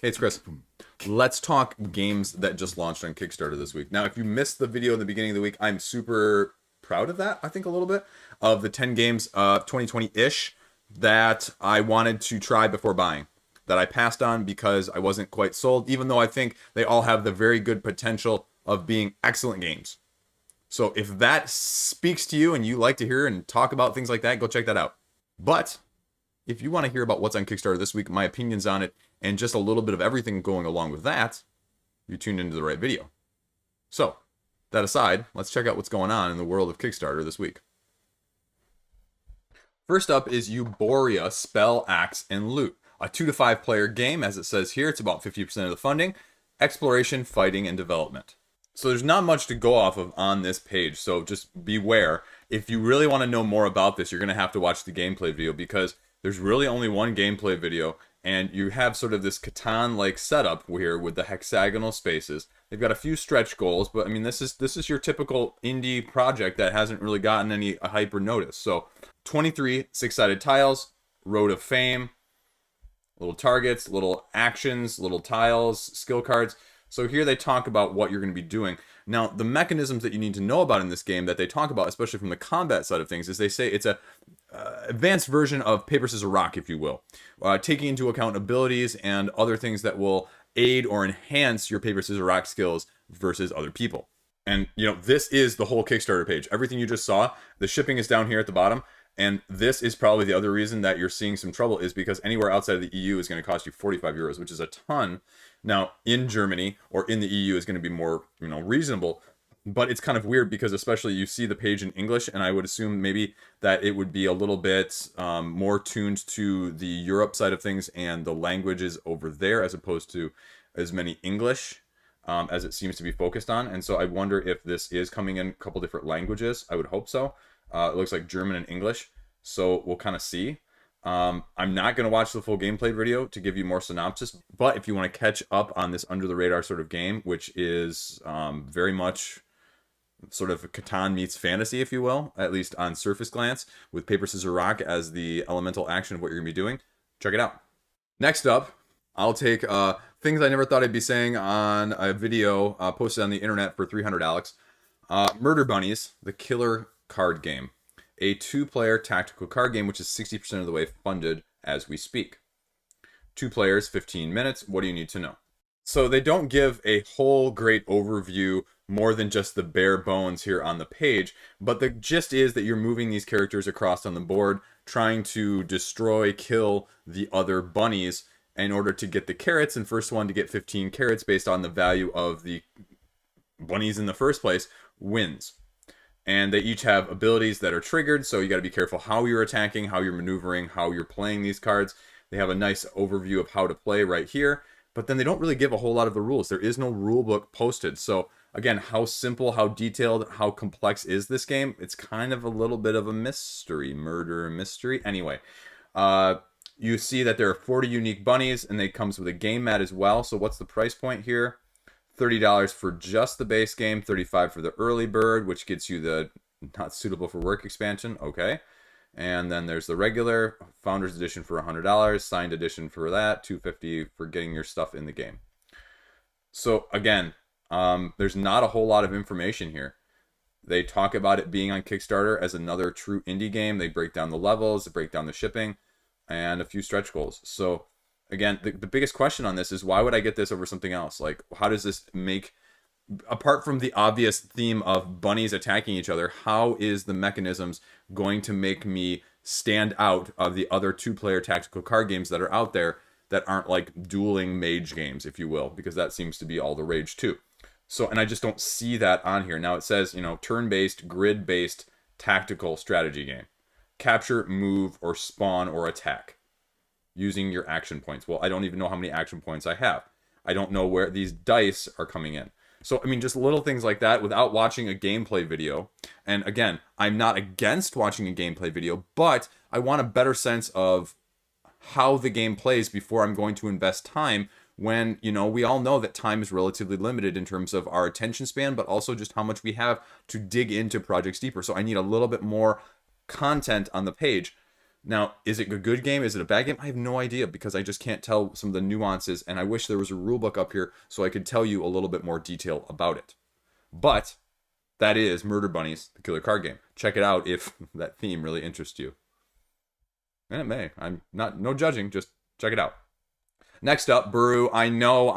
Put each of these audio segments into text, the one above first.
Hey, it's Chris. Let's talk games that just launched on Kickstarter this week. Now, if you missed the video in the beginning of the week, I'm super proud of that, I think a little bit, of the 10 games 2020-ish that I wanted to try before buying, that I passed on because I wasn't quite sold, even though I think they all have the very good potential of being excellent games. So if that speaks to you and you like to hear and talk about things like that, go check that out. But if you want to hear about what's on Kickstarter this week, my opinions on it, and just a little bit of everything going along with that, you tuned into the right video. So, that aside, let's check out what's going on in the world of Kickstarter this week. First up is Euborea Spell, Axe, and Loot. A 2 to 5 player game, as it says here. It's about 50% of the funding. Exploration, fighting, and development. So there's not much to go off of on this page, so just beware. If you really want to know more about this, you're going to have to watch the gameplay video, because there's really only one gameplay video, and you have sort of this Catan-like setup here with the hexagonal spaces. They've got a few stretch goals, but I mean, this is your typical indie project that hasn't really gotten any hype or notice. So 23 six-sided tiles, Road of Fame, little targets, little actions, little tiles, skill cards. So here they talk about what you're going to be doing. Now, the mechanisms that you need to know about in this game that they talk about, especially from the combat side of things, is they say it's a advanced version of paper, scissors, rock, if you will, taking into account abilities and other things that will aid or enhance your paper, scissors, rock skills versus other people. And, you know, this is the whole Kickstarter page. Everything you just saw, the shipping is down here at the bottom. And this is probably the other reason that you're seeing some trouble, is because anywhere outside of the EU is going to cost you 45 euros, which is a ton. Now, in Germany or in the EU is going to be more, reasonable. But it's kind of weird because especially you see the page in English, and I would assume maybe that it would be a little bit more tuned to the Europe side of things and the languages over there, as opposed to as many English as it seems to be focused on. And so I wonder if this is coming in a couple different languages. I would hope so. It looks like German and English, so we'll kind of see. I'm not going to watch the full gameplay video to give you more synopsis, but if you want to catch up on this under-the-radar sort of game, which is very much sort of Catan meets fantasy, if you will, at least on surface glance, with paper, scissors, rock as the elemental action of what you're going to be doing, check it out. Next up, I'll take things I never thought I'd be saying on a video posted on the internet for 300 Alex. Murder Bunnies, the killer card game. A 2-player tactical card game, which is 60% of the way funded as we speak. 2 players, 15 minutes. What do you need to know? So they don't give a whole great overview, more than just the bare bones here on the page, but the gist is that you're moving these characters across on the board, trying to destroy, kill the other bunnies in order to get the carrots, and first one to get 15 carrots based on the value of the bunnies in the first place wins. And they each have abilities that are triggered, so you got to be careful how you're attacking, how you're maneuvering, how you're playing these cards. They have a nice overview of how to play right here, but then they don't really give a whole lot of the rules. There is no rule book posted. So again, how simple, how detailed, how complex is this game? It's kind of a little bit of a mystery, murder mystery. Anyway, you see that there are 40 unique bunnies, and it comes with a game mat as well. So what's the price point here? $30 for just the base game, $35 for the early bird, which gets you the not suitable for work expansion. Okay. And then there's the regular Founders Edition for $100, signed edition for that, $250 for getting your stuff in the game. So again, there's not a whole lot of information here. They talk about it being on Kickstarter as another true indie game. They break down the levels, they break down the shipping, and a few stretch goals. So again, the biggest question on this is, why would I get this over something else? Like, how does this make, apart from the obvious theme of bunnies attacking each other, how is the mechanisms going to make me stand out of the other 2-player tactical card games that are out there that aren't like dueling mage games, if you will, because that seems to be all the rage too. So, and I just don't see that on here. Now it says, turn-based, grid-based tactical strategy game. Capture, move, or spawn or attack using your action points. Well, I don't even know how many action points I have. I don't know where these dice are coming in. So, I mean, just little things like that without watching a gameplay video. And again, I'm not against watching a gameplay video, but I want a better sense of how the game plays before I'm going to invest time when, we all know that time is relatively limited in terms of our attention span, but also just how much we have to dig into projects deeper. So I need a little bit more content on the page. Now, is it a good game? Is it a bad game? I have no idea because I just can't tell some of the nuances, and I wish there was a rulebook up here so I could tell you a little bit more detail about it. But that is Murder Bunnies, the killer card game. Check it out if that theme really interests you. And it may. I'm not, no judging, just check it out. Next up, Buru. I know.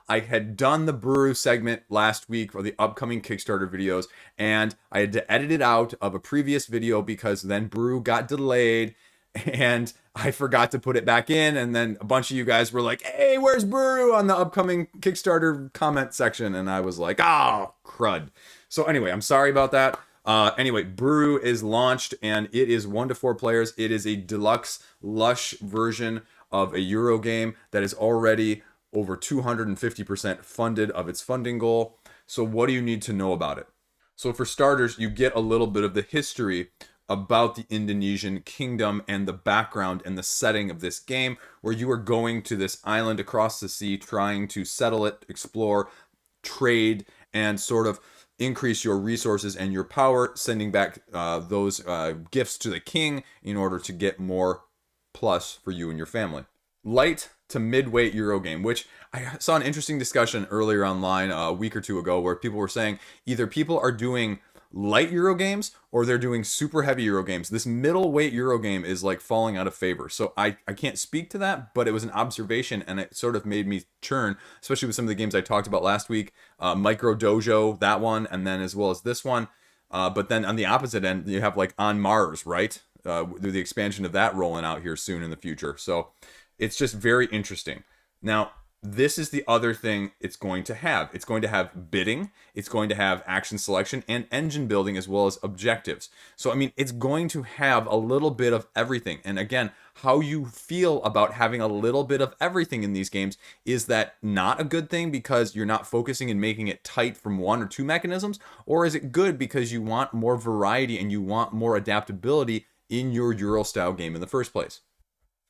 I had done the Buru segment last week for the upcoming Kickstarter videos, and I had to edit it out of a previous video because then Buru got delayed, and I forgot to put it back in, and then a bunch of you guys were like, hey, where's Buru on the upcoming Kickstarter comment section? And I was like, oh, crud. So anyway, I'm sorry about that. Anyway, Buru is launched, and it is 1 to 4 players. It is a deluxe, lush version of a Euro game that is already over 250% funded of its funding goal. So what do you need to know about it? So for starters, you get a little bit of the history about the Indonesian kingdom and the background and the setting of this game, where you are going to this island across the sea, trying to settle it, explore, trade, and sort of increase your resources and your power, sending back those gifts to the king in order to get more plus for you and your family. Light to mid-weight Euro game, which I saw an interesting discussion earlier online a week or two ago where people were saying either people are doing light Euro games or they're doing super heavy Euro games. This middleweight Euro game is like falling out of favor. So I can't speak to that, but it was an observation and it sort of made me churn, especially with some of the games I talked about last week. Micro Dojo, that one, and then as well as this one. But then on the opposite end, you have like On Mars, right? The expansion of that rolling out here soon in the future. So it's just very interesting. Now, this is the other thing it's going to have. It's going to have bidding, it's going to have action selection, and engine building as well as objectives. So, I mean, it's going to have a little bit of everything. And again, how you feel about having a little bit of everything in these games, is that not a good thing because you're not focusing and making it tight from 1 or 2 mechanisms? Or is it good because you want more variety and you want more adaptability in your Euro style game in the first place?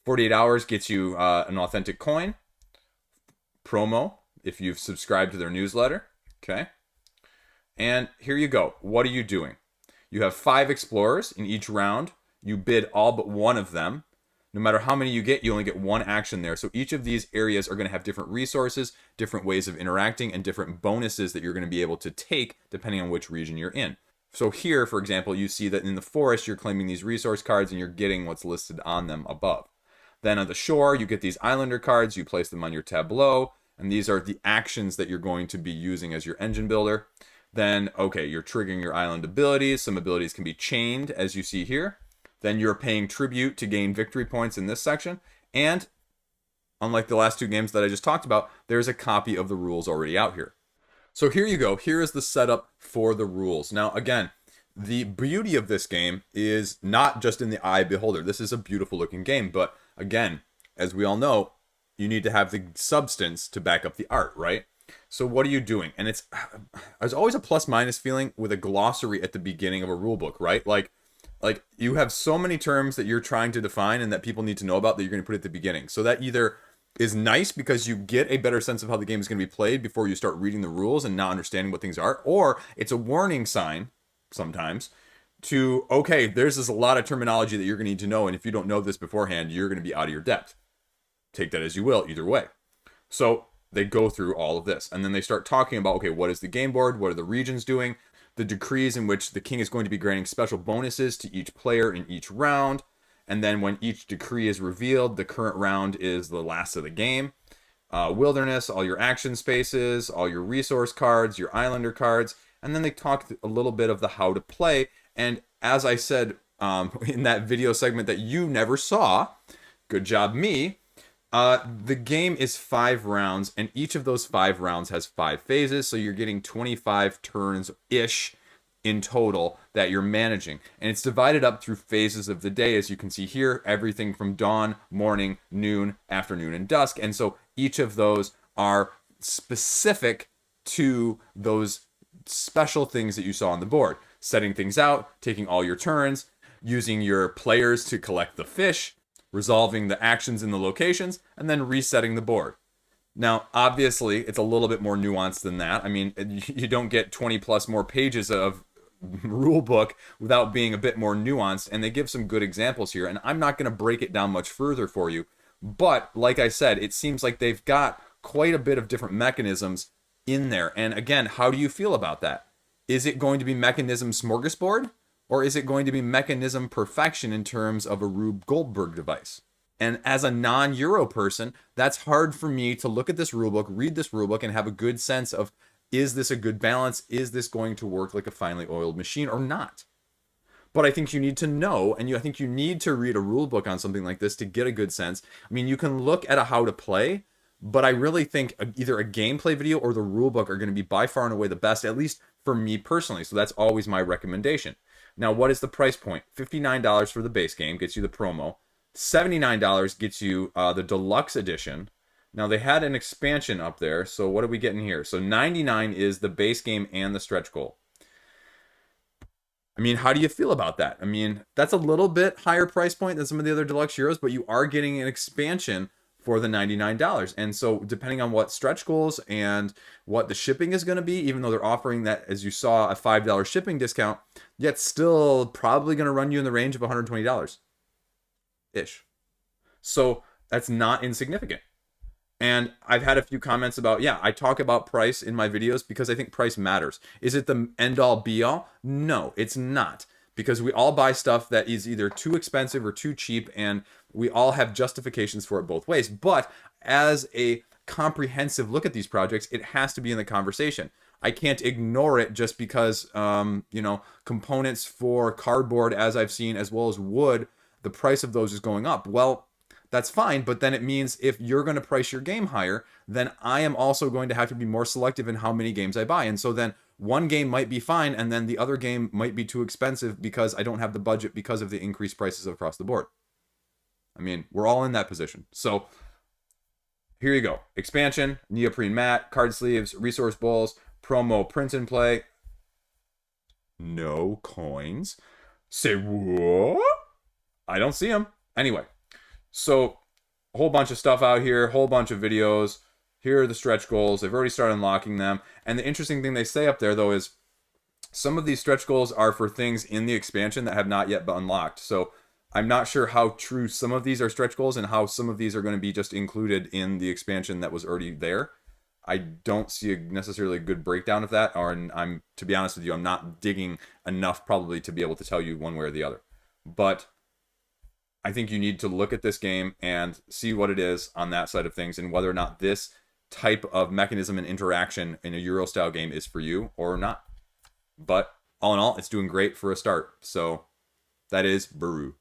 48 hours gets you an authentic coin. Promo if you've subscribed to their newsletter. Okay. And here you go. What are you doing? You have 5 explorers in each round. You bid all but one of them. No matter how many you get, you only get 1 action there. So each of these areas are going to have different resources, different ways of interacting, and different bonuses that you're going to be able to take depending on which region you're in. So here, for example, you see that in the forest, you're claiming these resource cards and you're getting what's listed on them above. Then on the shore, you get these islander cards, you place them on your tableau, and these are the actions that you're going to be using as your engine builder. Then, okay, you're triggering your island abilities. Some abilities can be chained, as you see here. Then you're paying tribute to gain victory points in this section. And unlike the last 2 games that I just talked about, there's a copy of the rules already out here. So here you go. Here is the setup for the rules. Now, again, the beauty of this game is not just in the eye beholder. This is a beautiful looking game, but again, as we all know, you need to have the substance to back up the art, right? So what are you doing? And there's always a plus minus feeling with a glossary at the beginning of a rule book, right? Like you have so many terms that you're trying to define and that people need to know about that you're going to put at the beginning. So that either is nice because you get a better sense of how the game is going to be played before you start reading the rules and not understanding what things are, or it's a warning sign sometimes to, okay, there's a lot of terminology that you're going to need to know, and if you don't know this beforehand, you're going to be out of your depth. Take that as you will, either way. So they go through all of this, and then they start talking about, okay, what is the game board? What are the regions doing? The decrees in which the king is going to be granting special bonuses to each player in each round. And then when each decree is revealed, the current round is the last of the game. Wilderness, all your action spaces, all your resource cards, your islander cards. And then they talk a little bit of the how to play. And as I said in that video segment that you never saw, good job me, the game is 5 rounds, and each of those 5 rounds has 5 phases, so you're getting 25 turns-ish in total that you're managing. And it's divided up through phases of the day, as you can see here, everything from dawn, morning, noon, afternoon, and dusk. And so each of those are specific to those special things that you saw on the board. Setting things out, taking all your turns, using your players to collect the fish, resolving the actions in the locations, and then resetting the board. Now, obviously, it's a little bit more nuanced than that. I mean, you don't get 20 plus more pages of rule book without being a bit more nuanced, and they give some good examples here, and I'm not going to break it down much further for you, but like I said, it seems like they've got quite a bit of different mechanisms in there. And again, how do you feel about that? Is it going to be mechanism smorgasbord, or is it going to be mechanism perfection in terms of a Rube Goldberg device? And as a non-Euro person, that's hard for me to look at this rulebook, read this rulebook, and have a good sense of, is this a good balance? Is this going to work like a finely oiled machine or not? But I think you need to know, and I think you need to read a rulebook on something like this to get a good sense. I mean, you can look at a how to play, but I really think either a gameplay video or the rulebook are going to be by far and away the best, at least for me personally. So that's always my recommendation. Now, what is the price point? $59 for the base game, gets you the promo. $79 gets you the deluxe edition. Now, they had an expansion up there, so what are we getting here? So $99 is the base game and the stretch goal. I mean, how do you feel about that? I mean, that's a little bit higher price point than some of the other deluxe Euros, but you are getting an expansion for the $99. And so depending on what stretch goals and what the shipping is going to be, even though they're offering that, as you saw, a $5 shipping discount, yet still probably going to run you in the range of $120-ish. So that's not insignificant. And I've had a few comments about, yeah, I talk about price in my videos because I think price matters. Is it the end-all be-all? No, it's not. Because we all buy stuff that is either too expensive or too cheap, and we all have justifications for it both ways. But as a comprehensive look at these projects, it has to be in the conversation. I can't ignore it just because, components for cardboard, as I've seen, as well as wood, the price of those is going up. Well, that's fine, but then it means if you're going to price your game higher, then I am also going to have to be more selective in how many games I buy. And so then one game might be fine, and then the other game might be too expensive because I don't have the budget because of the increased prices across the board. I mean, we're all in that position. So here you go. Expansion, neoprene mat, card sleeves, resource bowls, promo print and play. No coins. Say what? I don't see them. Anyway. So, a whole bunch of stuff out here, whole bunch of videos. Here are the stretch goals. They've already started unlocking them. And the interesting thing they say up there, though, is some of these stretch goals are for things in the expansion that have not yet been unlocked. So, I'm not sure how true some of these are stretch goals and how some of these are going to be just included in the expansion that was already there. I don't see necessarily a good breakdown of that. Or to be honest with you, I'm not digging enough probably to be able to tell you one way or the other. But I think you need to look at this game and see what it is on that side of things and whether or not this type of mechanism and interaction in a Euro-style game is for you or not. But all in all, it's doing great for a start. So that is Buru.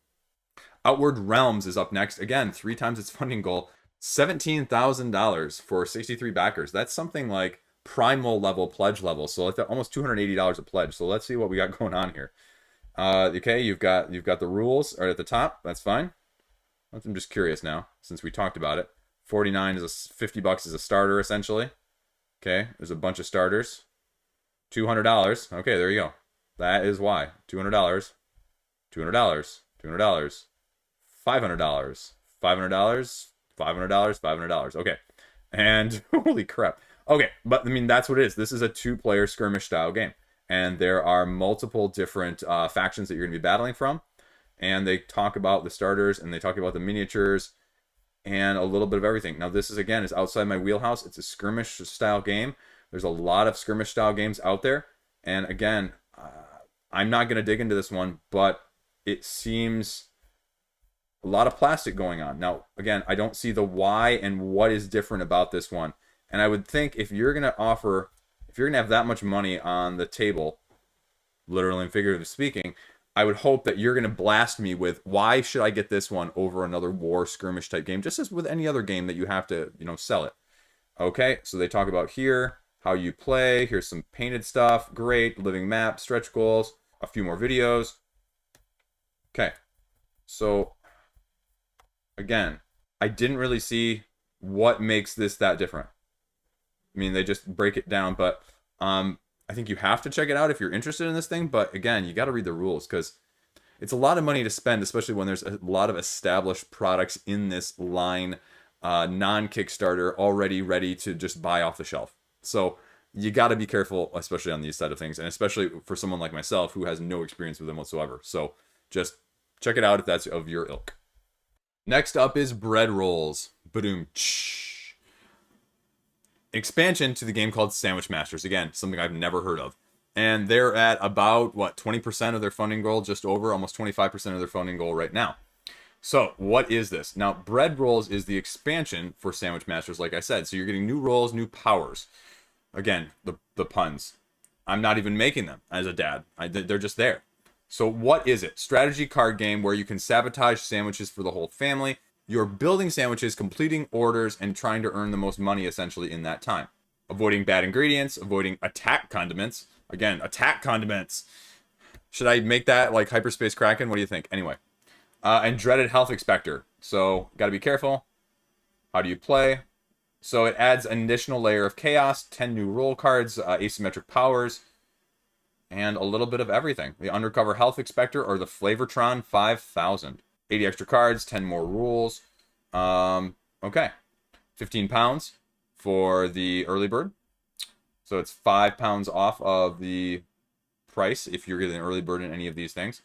Outward Realms is up next. Again, 3 times its funding goal. $17,000 for 63 backers. That's something like primal level pledge level. So like almost $280 a pledge. So let's see what we got going on here. Okay, you've got the rules right at the top. That's fine. I'm just curious now, since we talked about it. 49 is $50 is a starter essentially. Okay, there's a bunch of starters. $200. Okay, there you go. That is why. $200. $200. $200. $500. $500. $500. $500. Okay, and holy crap. Okay, but I mean that's what it is. This is a 2-player skirmish style game. And there are multiple different factions that you're going to be battling from. And they talk about the starters, and they talk about the miniatures, and a little bit of everything. Now, this is outside my wheelhouse. It's a skirmish-style game. There's a lot of skirmish-style games out there. And again, I'm not going to dig into this one, but it seems a lot of plastic going on. Now, again, I don't see the why and what is different about this one. And I would think if you're going to have that much money on the table, literally and figuratively speaking, I would hope that you're going to blast me with, why should I get this one over another war skirmish type game, just as with any other game that you have to, sell it. Okay, so they talk about here, how you play, here's some painted stuff, great, living map, stretch goals, a few more videos. Okay, so, again, I didn't really see what makes this that different. I mean, they just break it down, but I think you have to check it out if you're interested in this thing. But again, you got to read the rules because it's a lot of money to spend, especially when there's a lot of established products in this line, non-Kickstarter, already ready to just buy off the shelf. So you got to be careful, especially on these side of things, and especially for someone like myself who has no experience with them whatsoever. So just check it out if that's of your ilk. Next up is bread rolls. Badoom. Expansion to the game called Sandwich Masters. Again, something I've never heard of. And they're at about, 20% of their funding goal, just over, almost 25% of their funding goal right now. So, what is this? Now, Bread Rolls is the expansion for Sandwich Masters, like I said. So you're getting new rolls, new powers. Again, the puns. I'm not even making them as a dad. They're just there. So what is it? Strategy card game where you can sabotage sandwiches for the whole family. You're building sandwiches, completing orders, and trying to earn the most money, essentially, in that time. Avoiding bad ingredients, avoiding attack condiments. Again, attack condiments. Should I make that like Hyperspace Kraken? What do you think? Anyway. And Dreaded Health Expector. So, gotta be careful. How do you play? So, it adds an additional layer of chaos, 10 new roll cards, asymmetric powers, and a little bit of everything. The Undercover Health Expector or the Flavortron 5000. 80 extra cards, 10 more rules. Okay. 15 pounds for the early bird. So it's 5 pounds off of the price if you're getting an early bird in any of these things.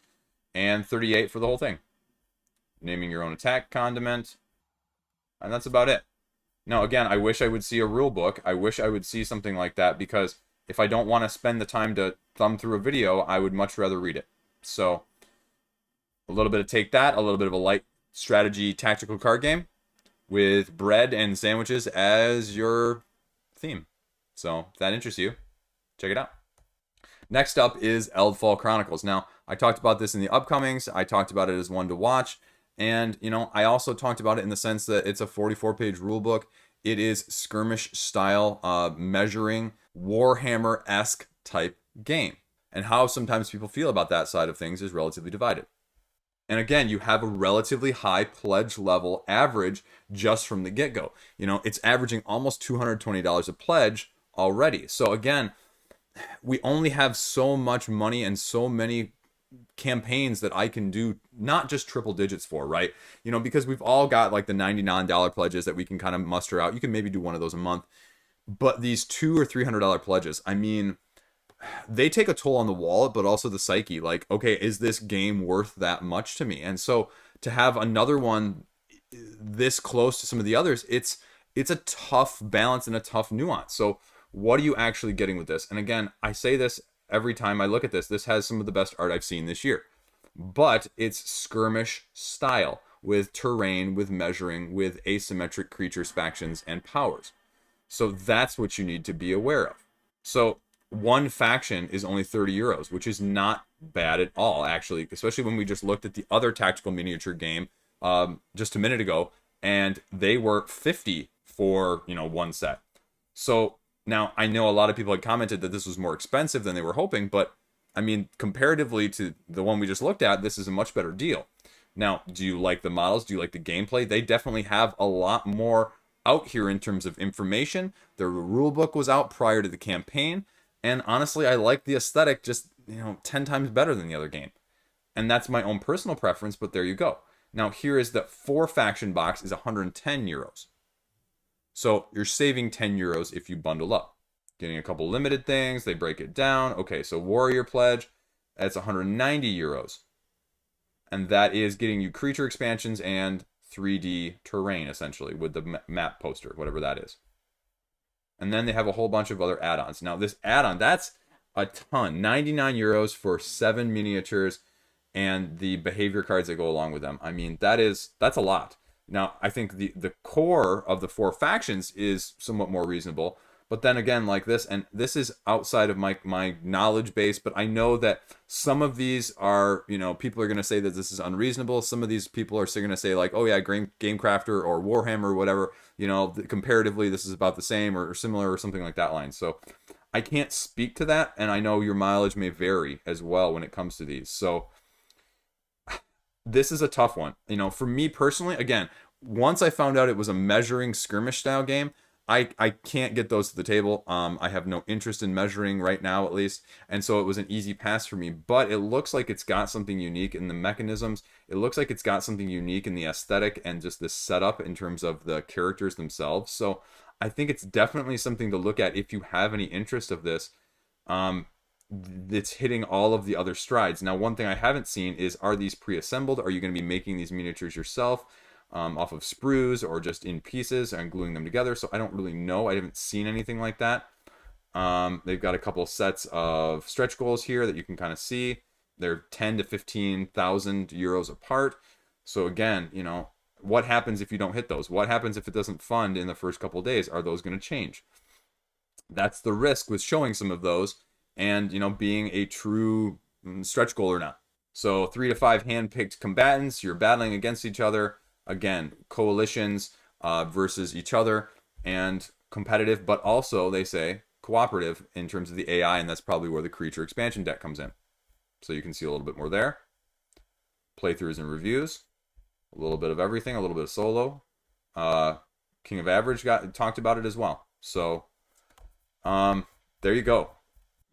And 38 for the whole thing. Naming your own attack condiment. And that's about it. Now, again, I wish I would see a rule book. I wish I would see something like that because if I don't want to spend the time to thumb through a video, I would much rather read it. So, a little bit of Take That, a little bit of a light strategy tactical card game with bread and sandwiches as your theme. So, if that interests you, check it out. Next up is Eldfall Chronicles. Now, I talked about this in the upcomings. I talked about it as one to watch. And, I also talked about it in the sense that it's a 44-page rulebook. It is skirmish style, measuring, Warhammer-esque type game. And how sometimes people feel about that side of things is relatively divided. And again, you have a relatively high pledge level average just from the get-go. It's averaging almost $220 a pledge already. So again, we only have so much money and so many campaigns that I can do not just triple digits for, right? Because we've all got like the $99 pledges that we can kind of muster out. You can maybe do one of those a month. But these $200 or $300 pledges, I mean, they take a toll on the wallet, but also the psyche. Like, okay, is this game worth that much to me? And so to have another one this close to some of the others, it's a tough balance and a tough nuance. So what are you actually getting with this? And again, I say this every time I look at this. This has some of the best art I've seen this year. But it's skirmish style with terrain, with measuring, with asymmetric creatures, factions, and powers. So that's what you need to be aware of. So one faction is only 30 euros, which is not bad at all, actually, especially when we just looked at the other tactical miniature game just a minute ago, and they were 50 for, one set. So now I know a lot of people had commented that this was more expensive than they were hoping, but I mean, comparatively to the one we just looked at, this is a much better deal. Now, do you like the models? Do you like the gameplay? They definitely have a lot more out here in terms of information. The rulebook was out prior to the campaign. And honestly, I like the aesthetic just, 10 times better than the other game. And that's my own personal preference, but there you go. Now, here is the 4-faction box is 110 euros. So you're saving 10 euros if you bundle up. Getting a couple limited things, they break it down. Okay, so Warrior Pledge, that's 190 euros. And that is getting you creature expansions and 3D terrain, essentially, with the map poster, whatever that is. And then they have a whole bunch of other add-ons. Now, this add-on, that's a ton. 99 euros for 7 miniatures and the behavior cards that go along with them. I mean, that's a lot. Now, I think the core of the 4 factions is somewhat more reasonable. But then again, like this, and this is outside of my knowledge base, but I know that some of these are, people are going to say that this is unreasonable. Some of these people are going to say like, oh yeah, Gamecrafter or Warhammer or whatever, comparatively this is about the same or similar or something like that line. So I can't speak to that, and I know your mileage may vary as well when it comes to these. So this is a tough one. For me personally, again, once I found out it was a measuring skirmish style game, I can't get those to the table. I have no interest in measuring right now, at least. And so it was an easy pass for me. But it looks like it's got something unique in the mechanisms. It looks like it's got something unique in the aesthetic and just the setup in terms of the characters themselves. So I think it's definitely something to look at if you have any interest of this. It's hitting all of the other strides. Now, one thing I haven't seen is, are these pre-assembled? Are you going to be making these miniatures yourself off of sprues or just in pieces and gluing them together? So I don't really know. I haven't seen anything like that. They've got a couple sets of stretch goals here that you can kind of see. They're 10 to 15,000 euros apart. So again, you know, what happens if you don't hit those? What happens if it doesn't fund in the first couple of days? Are those going to change? That's the risk with showing some of those and, you know, being a true stretch goal or not. So 3 to 5 hand-picked combatants, you're battling against each other. Again, coalitions versus each other, and competitive, but also, they say, cooperative in terms of the AI, and that's probably where the creature expansion deck comes in. So you can see a little bit more there. Playthroughs and reviews. A little bit of everything, a little bit of solo. King of Average talked about it as well. So there you go.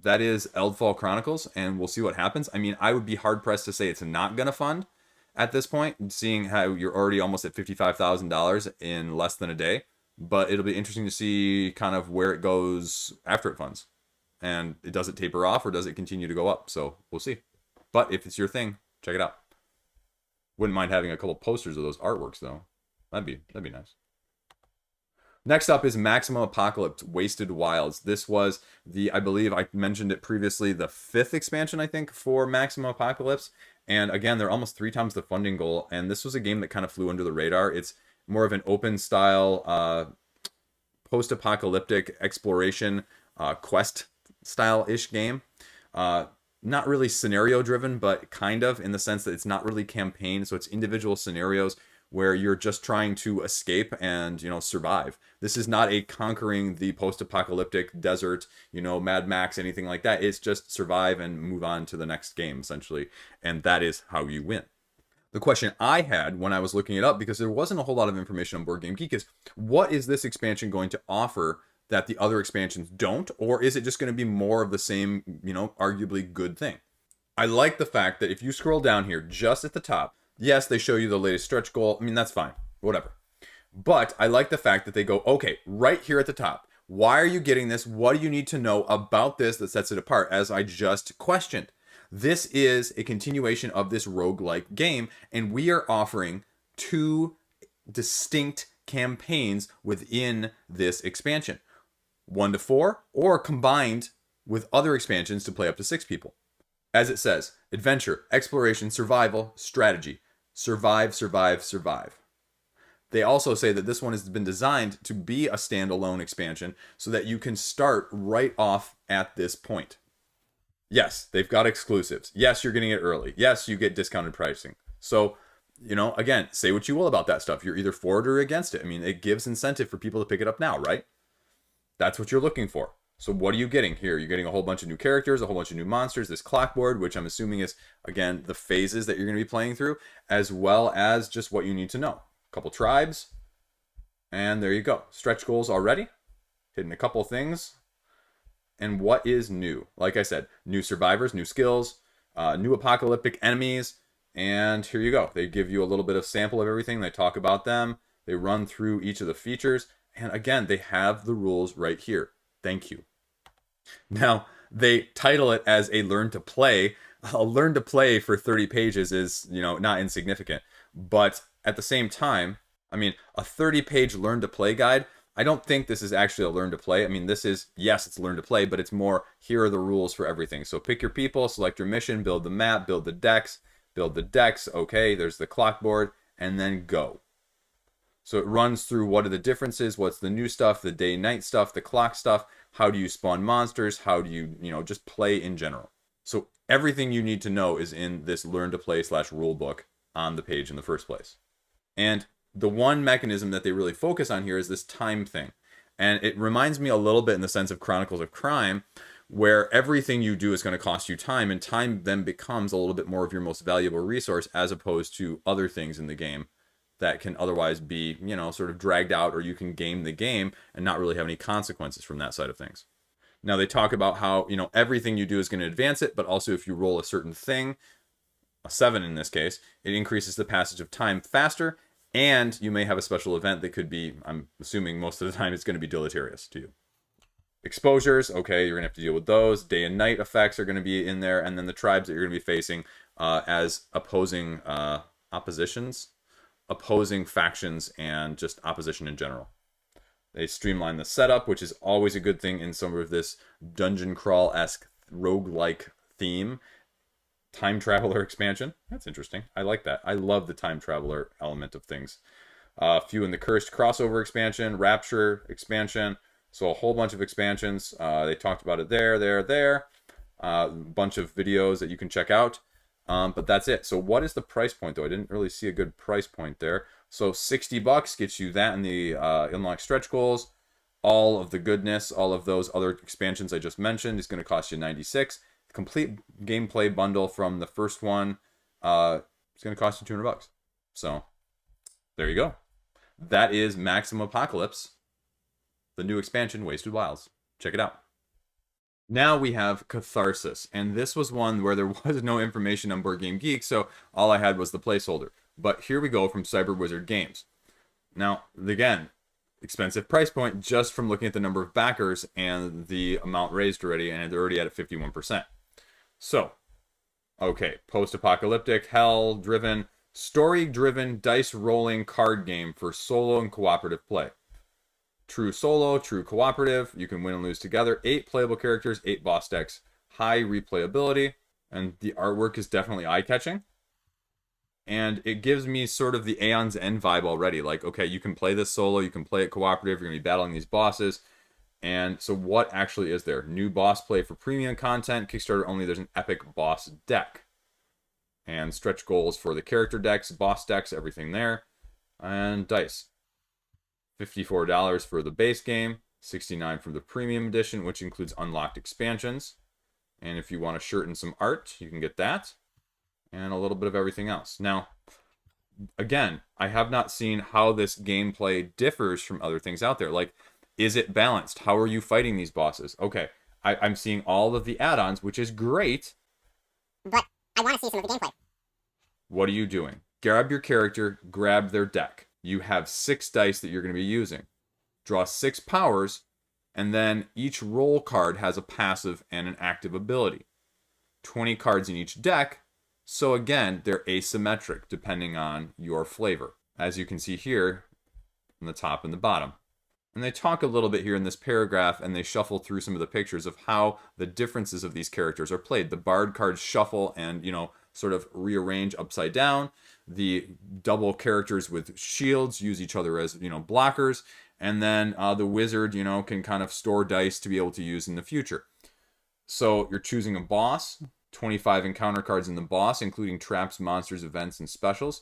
That is Eldfall Chronicles, and we'll see what happens. I mean, I would be hard-pressed to say it's not going to fund at this point, seeing how you're already almost at $55,000 in less than a day. But it'll be interesting to see kind of where it goes after it funds. And does it taper off, or does it continue to go up? So we'll see. But if it's your thing, check it out. Wouldn't mind having a couple posters of those artworks, though. That'd be nice. Next up is Maximum Apocalypse Wasted Wilds. This was I believe I mentioned it previously, the 5th expansion, I think, for Maximum Apocalypse. And again, they're almost 3 times the funding goal. And this was a game that kind of flew under the radar. It's more of an open style, post-apocalyptic exploration, quest style-ish game. Not really scenario driven, but kind of, in the sense that it's not really campaign. So it's individual scenarios where you're just trying to escape and, you know, survive. This is not a conquering the post-apocalyptic desert, you know, Mad Max, anything like that. It's just survive and move on to the next game, essentially. And that is how you win. The question I had when I was looking it up, because there wasn't a whole lot of information on Board Game Geek, is what is this expansion going to offer that the other expansions don't? Or is it just going to be more of the same, you know, arguably good thing? I like the fact that if you scroll down here just at the top, yes, they show you the latest stretch goal. I mean, that's fine. Whatever. But I like the fact that they go, okay, right here at the top, why are you getting this? What do you need to know about this that sets it apart? As I just questioned. This is a continuation of this roguelike game, and we are offering 2 distinct campaigns within this expansion. 1 to 4, or combined with other expansions to play up to 6 people. As it says, adventure, exploration, survival, strategy. Survive, survive, survive. They also say that this one has been designed to be a standalone expansion so that you can start right off at this point. Yes, they've got exclusives. Yes, you're getting it early. Yes, you get discounted pricing. So, you know, again, say what you will about that stuff. You're either for it or against it. I mean, it gives incentive for people to pick it up now, right? That's what you're looking for. So what are you getting here? You're getting a whole bunch of new characters, a whole bunch of new monsters, this clockboard, which I'm assuming is, again, the phases that you're going to be playing through, as well as just what you need to know. A couple tribes, and there you go. Stretch goals already. Hitting a couple things. And what is new? Like I said, new survivors, new skills, new apocalyptic enemies, and here you go. They give you a little bit of sample of everything. They talk about them. They run through each of the features. And again, they have the rules right here. Thank you. Now, they title it as a learn to play. A learn to play for 30 pages is, you know, not insignificant. But at the same time, I mean, a 30-page learn to play guide, I don't think this is actually a learn to play. I mean, this is, yes, it's learn to play, but it's more, here are the rules for everything. So pick your people, select your mission, build the map, build the decks, okay, there's the clockboard, and then go. So it runs through what are the differences, what's the new stuff, the day-night stuff, the clock stuff, how do you spawn monsters, how do you, just play in general. So everything you need to know is in this learn to play / rule book on the page in the first place. And the one mechanism that they really focus on here is this time thing. And it reminds me a little bit in the sense of Chronicles of Crime, where everything you do is going to cost you time, and time then becomes a little bit more of your most valuable resource as opposed to other things in the game that can otherwise be, sort of dragged out, or you can game the game and not really have any consequences from that side of things. Now they talk about how, everything you do is going to advance it, but also if you roll a certain thing, a 7 in this case, it increases the passage of time faster, And you may have a special event that could be, I'm assuming most of the time, it's going to be deleterious to you. Exposures, okay, you're going to have to deal with those. Day and night effects are going to be in there. And then the tribes that you're going to be facing as opposing opposing factions, and just opposition in general. They streamline the setup, which is always a good thing in some of this dungeon crawl-esque roguelike theme. Time Traveler expansion. That's interesting. I like that. I love the Time Traveler element of things. Few in the Cursed crossover expansion, Rapture expansion. So a whole bunch of expansions. They talked about it there. A bunch of videos that you can check out. But that's it. So what is the price point, though? I didn't really see a good price point there. So $60 gets you that and the unlock stretch goals. All of the goodness, all of those other expansions I just mentioned is going to cost you $96. Complete gameplay bundle from the first one it's going to cost you $200. So there you go. That is Maximum Apocalypse, the new expansion, Wasted Wilds. Check it out. Now we have Catharsis, and this was one where there was no information on Board Game Geek, so all I had was the placeholder. But here we go from Cyber Wizard Games. Now, again, expensive price point just from looking at the number of backers and the amount raised already, and they're already at 51%. So, okay, post-apocalyptic, hell-driven, story-driven, dice-rolling card game for solo and cooperative play. True solo, true cooperative, you can win and lose together. 8 playable characters, 8 boss decks, high replayability, and the artwork is definitely eye-catching. And it gives me sort of the Aeon's End vibe already. Like, okay, you can play this solo, you can play it cooperative, you're going to be battling these bosses. And so what actually is there? New boss play for premium content. Kickstarter only, there's an epic boss deck. And stretch goals for the character decks, boss decks, everything there. And dice. $54 for the base game. $69 for the premium edition, which includes unlocked expansions. And if you want a shirt and some art, you can get that. And a little bit of everything else. Now, again, I have not seen how this gameplay differs from other things out there. Like, is it balanced? How are you fighting these bosses? Okay, I'm seeing all of the add-ons, which is great. But I want to see some of the gameplay. What are you doing? Grab your character, grab their deck. You have 6 dice that you're going to be using. Draw 6 powers, and then each roll card has a passive and an active ability. 20 cards in each deck, so again, they're asymmetric depending on your flavor. As you can see here, on the top and the bottom. And they talk a little bit here in this paragraph, and they shuffle through some of the pictures of how the differences of these characters are played. The Bard cards shuffle and, sort of rearrange upside down. The double characters with shields use each other as, blockers. And then the Wizard, can kind of store dice to be able to use in the future. So you're choosing a boss, 25 encounter cards in the boss, including traps, monsters, events, and specials.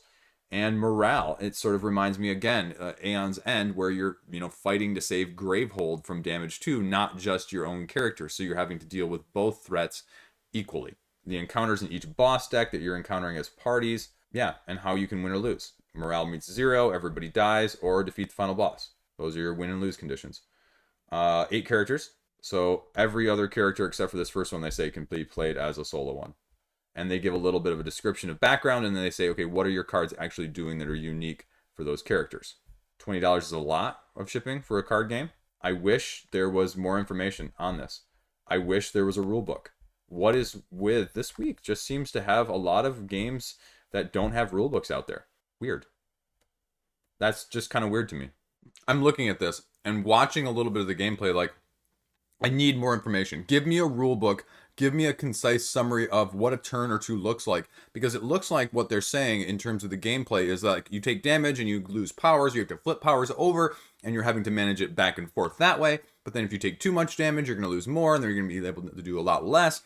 And morale, it sort of reminds me again, Aeon's End, where you're, fighting to save Gravehold from damage too, not just your own character. So you're having to deal with both threats equally. The encounters in each boss deck that you're encountering as parties, and how you can win or lose. Morale meets 0, everybody dies, or defeat the final boss. Those are your win and lose conditions. 8 characters, so every other character except for this first one they say can be played as a solo one. And they give a little bit of a description of background, and then they say, okay, what are your cards actually doing that are unique for those characters? $20 is a lot of shipping for a card game. I wish there was more information on this. I wish there was a rule book. What is with this week just seems to have a lot of games that don't have rule books out there. Weird. That's just kind of weird to me. I'm looking at this and watching a little bit of the gameplay like, I need more information. Give me a rule book. Give me a concise summary of what a turn or two looks like. Because it looks like what they're saying in terms of the gameplay is like you take damage and you lose powers. You have to flip powers over and you're having to manage it back and forth that way. But then if you take too much damage, you're going to lose more and then you're going to be able to do a lot less.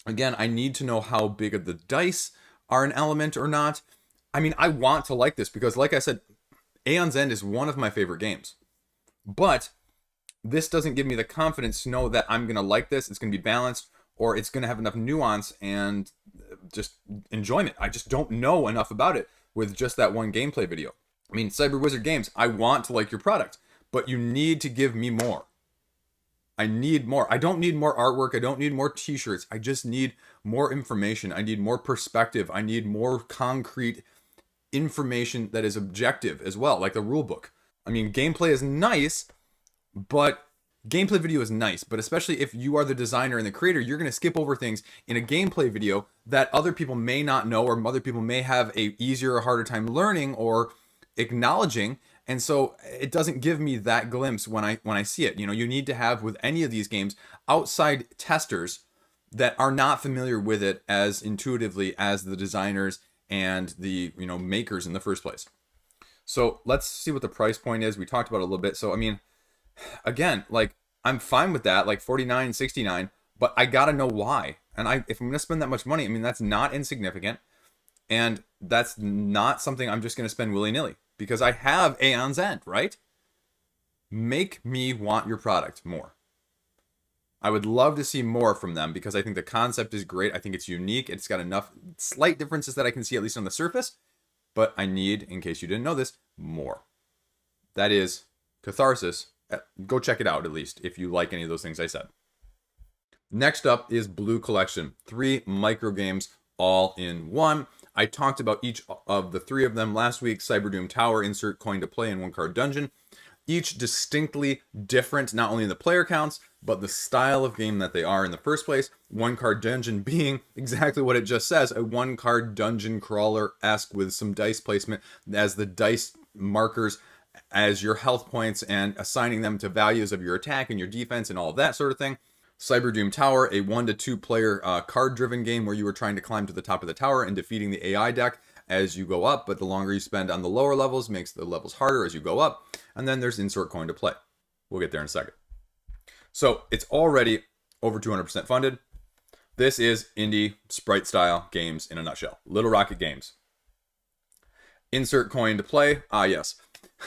Again, I need to know how big of the dice are an element or not. I mean, I want to like this because like I said, Aeon's End is one of my favorite games. But this doesn't give me the confidence to know that I'm going to like this, it's going to be balanced, or it's going to have enough nuance and just enjoyment. I just don't know enough about it with just that one gameplay video. I mean, Cyber Wizard Games, I want to like your product, but you need to give me more. I need more. I don't need more artwork. I don't need more t-shirts. I just need more information. I need more perspective. I need more concrete information that is objective as well, like the rule book. I mean, gameplay is nice, but gameplay video is nice, but especially if you are the designer and the creator, you're going to skip over things in a gameplay video that other people may not know, or other people may have a easier or harder time learning or acknowledging. And so it doesn't give me that glimpse when I see it. You know, you need to have, with any of these games, outside testers that are not familiar with it as intuitively as the designers and the, you know, makers in the first place. So let's see what the price point is. We talked about it a little bit. So I mean, again, like, I'm fine with that, like $49, $69, but I gotta know why. And if I'm gonna spend that much money, I mean, that's not insignificant, and that's not something I'm just gonna spend willy-nilly, because I have Aeon's End, right? Make me want your product more. I would love to see more from them, because I think the concept is great. I think it's unique. It's got enough slight differences that I can see, at least on the surface, but I need, in case you didn't know this, more. That is Catharsis. Go check it out, at least, if you like any of those things I said. Next up is Blue Collection. 3 micro games all in one. I talked about each of the 3 of them last week. Cyberdoom Tower, Insert Coin to Play, and 1 Card Dungeon. Each distinctly different, not only in the player counts, but the style of game that they are in the first place. 1 Card Dungeon being exactly what it just says, a 1 card dungeon crawler-esque with some dice placement as the dice markers as your health points and assigning them to values of your attack and your defense and all of that sort of thing. Cyberdoom Tower, a 1 to 2 player card-driven game where you are trying to climb to the top of the tower and defeating the AI deck as you go up, but the longer you spend on the lower levels makes the levels harder as you go up. And then there's Insert Coin to Play. We'll get there in a second. So it's already over 200% funded. This is indie sprite-style games in a nutshell. Little Rocket Games. Insert Coin to Play. Ah, yes.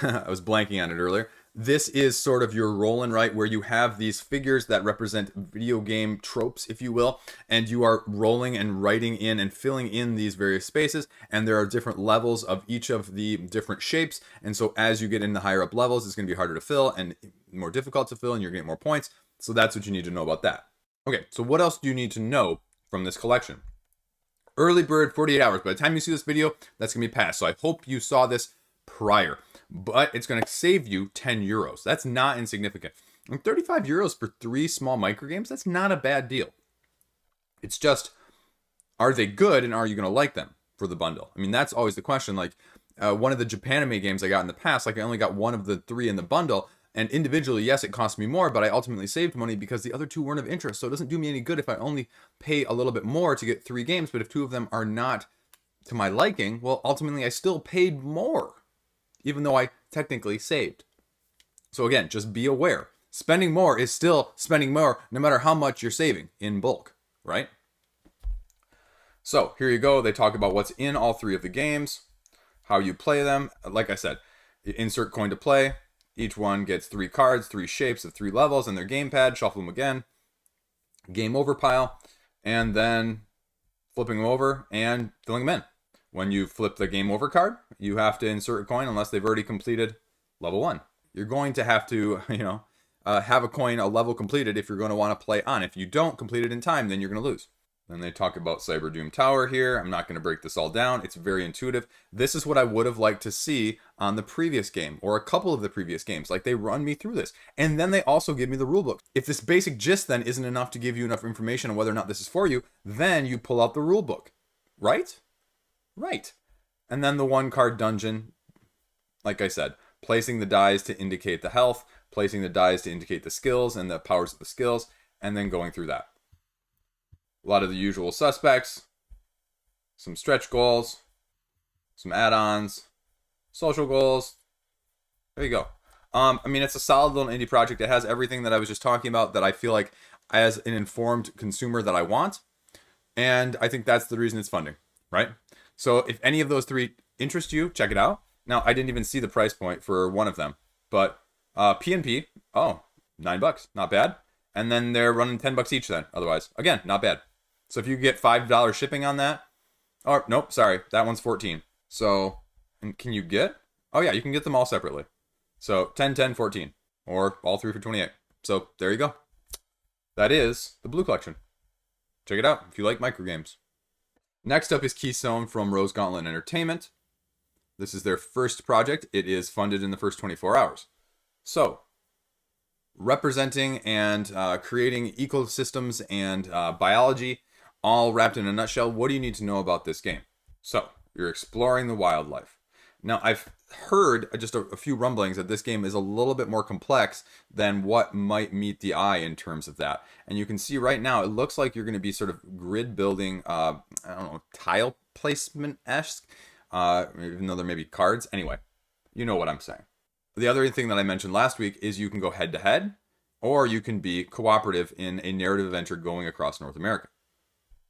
I was blanking on it earlier. This is sort of your roll and write, where you have these figures that represent video game tropes, if you will, and you are rolling and writing in and filling in these various spaces, and there are different levels of each of the different shapes, and so as you get in the higher up levels, it's going to be harder to fill and more difficult to fill, and you're going to get more points. So that's what you need to know about that. Okay, so what else do you need to know from this collection? Early bird, 48 hours. By the time you see this video, that's going to be past. So I hope you saw this prior. But it's going to save you 10 euros. That's not insignificant. And 35 euros for 3 small micro games, that's not a bad deal. It's just, are they good and are you going to like them for the bundle? I mean, that's always the question. Like, one of the Japanime games I got in the past, like I only got 1 of the 3 in the bundle. And individually, yes, it cost me more, but I ultimately saved money because the other 2 weren't of interest. So it doesn't do me any good if I only pay a little bit more to get 3 games. But if 2 of them are not to my liking, well, ultimately I still paid more, even though I technically saved. So again, just be aware. Spending more is still spending more, no matter how much you're saving in bulk, right? So here you go. They talk about what's in all 3 of the games, how you play them. Like I said, insert coin to play. Each one gets 3 cards, 3 shapes of 3 levels, and their gamepad. Shuffle them again. Game over pile. And then flipping them over and filling them in. When you flip the game over card, you have to insert a coin unless they've already completed level 1. You're going to have to, have a coin, a level completed if you're going to want to play on. If you don't complete it in time, then you're going to lose. Then they talk about Cyberdoom Tower here. I'm not going to break this all down. It's very intuitive. This is what I would have liked to see on the previous game, or a couple of the previous games. Like, they run me through this. And then they also give me the rulebook. If this basic gist then isn't enough to give you enough information on whether or not this is for you, then you pull out the rulebook. Right? Right. And then the 1 card dungeon, like I said, placing the dice to indicate the health, placing the dice to indicate the skills and the powers of the skills, and then going through that. A lot of the usual suspects, some stretch goals, some add-ons, social goals. There you go. It's a solid little indie project. It has everything that I was just talking about that I feel like as an informed consumer that I want. And I think that's the reason it's funding, right? So if any of those 3 interest you, check it out. Now, I didn't even see the price point for one of them, but P&P, $9, not bad. And then they're running $10 each then, otherwise. Again, not bad. So if you get $5 shipping on that, or nope, sorry, that one's $14. So, and can you get? Oh yeah, you can get them all separately. So 10, 10, 14, or all 3 for 28. So there you go. That is the Blue Collection. Check it out if you like microgames. Next up is Keystone from Rose Gauntlet Entertainment. This is their first project. It is funded in the first 24 hours. So, representing and creating ecosystems and biology, all wrapped in a nutshell. What do you need to know about this game? So, you're exploring the wildlife. Now, I've heard just a few rumblings that this game is a little bit more complex than what might meet the eye in terms of that. And you can see right now, it looks like you're going to be sort of grid building, I don't know, tile placement-esque, even though there may be cards. Anyway, you know what I'm saying. The other thing that I mentioned last week is you can go head-to-head, or you can be cooperative in a narrative adventure going across North America.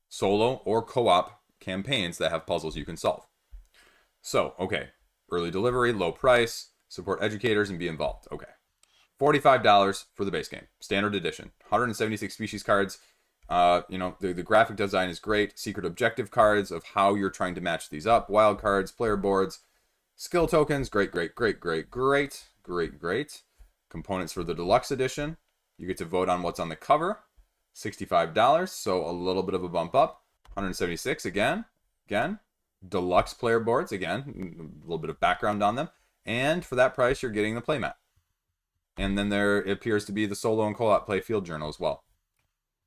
Solo or co-op campaigns that have puzzles you can solve. So, okay, early delivery, low price, support educators, and be involved. Okay. $45 for the base game, standard edition, 176 species cards. The graphic design is great. Secret objective cards of how you're trying to match these up. Wild cards, player boards, skill tokens. Great. Components for the deluxe edition. You get to vote on what's on the cover. $65, so a little bit of a bump up. 176 again. Deluxe player boards, again, a little bit of background on them. And for that price, you're getting the playmat. And then there appears to be the solo and co-op play field journal as well.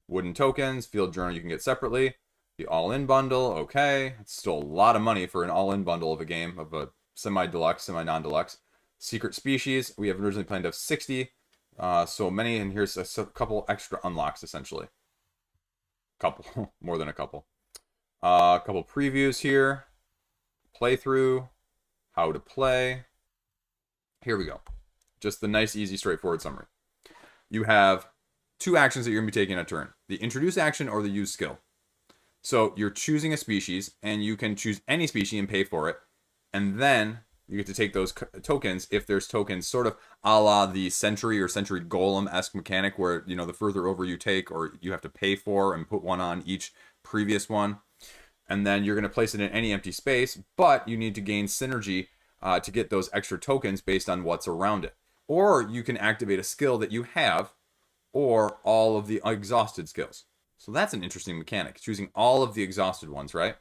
Wooden tokens, field journal you can get separately. The all-in bundle, okay. It's still a lot of money for an all-in bundle of a game, of a semi-deluxe, semi-non-deluxe. Secret species, we have originally planned to have 60. So many, and here's a couple extra unlocks, essentially. Couple, more than a couple. A couple previews here. Playthrough. How to play. Here we go. Just the nice, easy, straightforward summary. You have two actions that you're going to be taking a turn. The introduce action or the use skill. So you're choosing a species, and you can choose any species and pay for it. And then you get to take those tokens, if there's tokens, sort of a la the Sentry or Sentry Golem-esque mechanic, where, the further over you take, or you have to pay for and put one on each previous one. And then you're going to place it in any empty space, but you need to gain synergy to get those extra tokens based on what's around it. Or you can activate a skill that you have, or all of the exhausted skills. So that's an interesting mechanic, choosing all of the exhausted ones, right?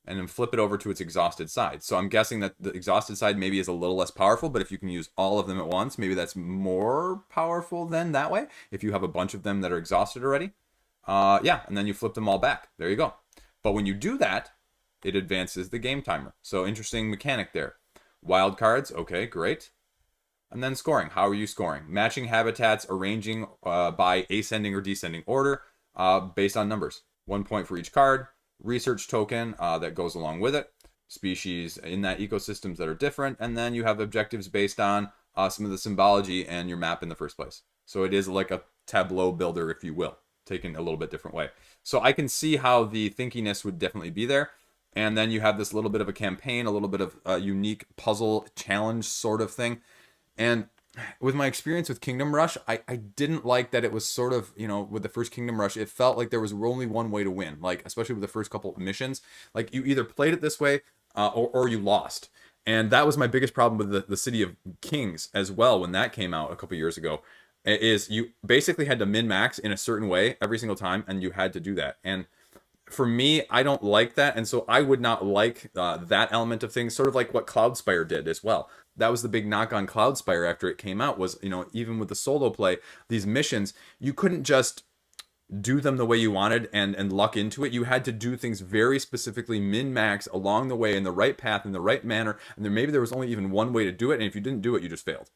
And then flip it over to its exhausted side. So I'm guessing that the exhausted side maybe is a little less powerful, but if you can use all of them at once, maybe that's more powerful than that way, if you have a bunch of them that are exhausted already. And then you flip them all back. There you go. But when you do that, it advances the game timer. So interesting mechanic there. Wild cards, okay, great. And then scoring. How are you scoring? Matching habitats, arranging by ascending or descending order based on numbers. 1 point for each card. Research token that goes along with it. Species in that ecosystems that are different. And then you have objectives based on some of the symbology and your map in the first place. So it is like a tableau builder, if you will, taken a little bit different way. So I can see how the thinkiness would definitely be there. And then you have this little bit of a campaign, a little bit of a unique puzzle challenge sort of thing. And with my experience with Kingdom Rush, I didn't like that it was sort of, with the first Kingdom Rush, it felt like there was only one way to win. Like, especially with the first couple of missions. Like, you either played it this way or you lost. And that was my biggest problem with the City of Kings as well when that came out a couple years ago. Is you basically had to min-max in a certain way every single time, and you had to do that. And for me, I don't like that, and so I would not like that element of things, sort of like what Cloudspire did as well. That was the big knock on Cloudspire after it came out, was, even with the solo play, these missions, you couldn't just do them the way you wanted and luck into it. You had to do things very specifically, min-max along the way in the right path, in the right manner, and maybe there was only even one way to do it, and if you didn't do it, you just failed.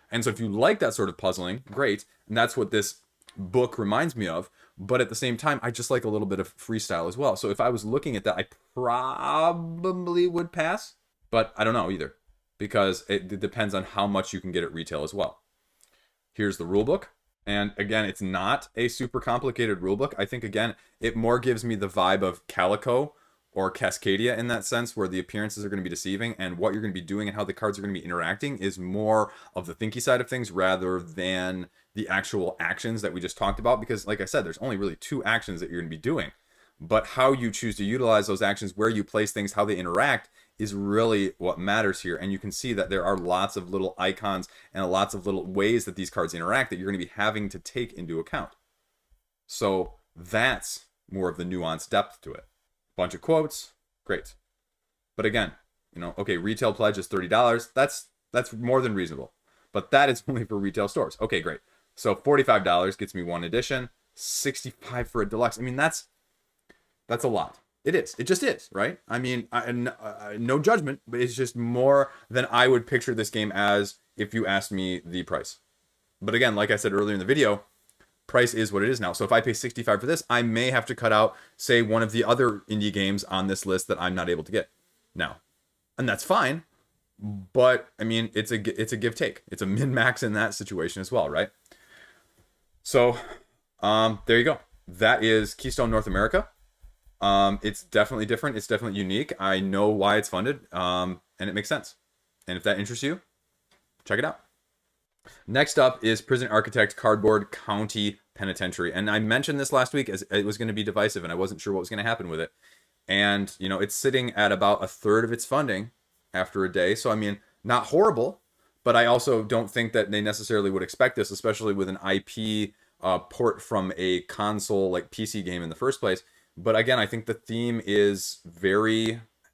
And so if you like that sort of puzzling, great. And that's what this book reminds me of. But at the same time, I just like a little bit of freestyle as well. So if I was looking at that, I probably would pass. But I don't know either, because it depends on how much you can get at retail as well. Here's the rulebook. And again, it's not a super complicated rulebook. I think, again, it more gives me the vibe of Calico or Cascadia in that sense, where the appearances are going to be deceiving, and what you're going to be doing and how the cards are going to be interacting is more of the thinky side of things rather than the actual actions that we just talked about. Because like I said, there's only really 2 actions that you're going to be doing, but how you choose to utilize those actions, where you place things, how they interact is really what matters here. And you can see that there are lots of little icons and lots of little ways that these cards interact that you're going to be having to take into account. So that's more of the nuanced depth to it. Bunch of quotes, great. But again, Okay, retail pledge is $30. That's more than reasonable. But that is only for retail stores. Okay, great. So $45 gets me one edition, $65 for a deluxe. I mean, that's a lot. It is. It just is, right? I mean, no judgment, but it's just more than I would picture this game as if you asked me the price. But again, like I said earlier in the video, price is what it is now. So if I pay $65 for this, I may have to cut out, say, one of the other indie games on this list that I'm not able to get now. And that's fine. But I mean, it's a give take. It's a min max in that situation as well, right? So there you go. That is Keystone North America. It's definitely different. It's definitely unique. I know why it's funded, and it makes sense. And if that interests you, check it out. Next up is Prison Architect Cardboard County Penitentiary. And I mentioned this last week as it was going to be divisive, and I wasn't sure what was going to happen with it. And, it's sitting at about a third of its funding after a day. So, I mean, not horrible, but I also don't think that they necessarily would expect this, especially with an IP port from a console like PC game in the first place. But again, I think the theme is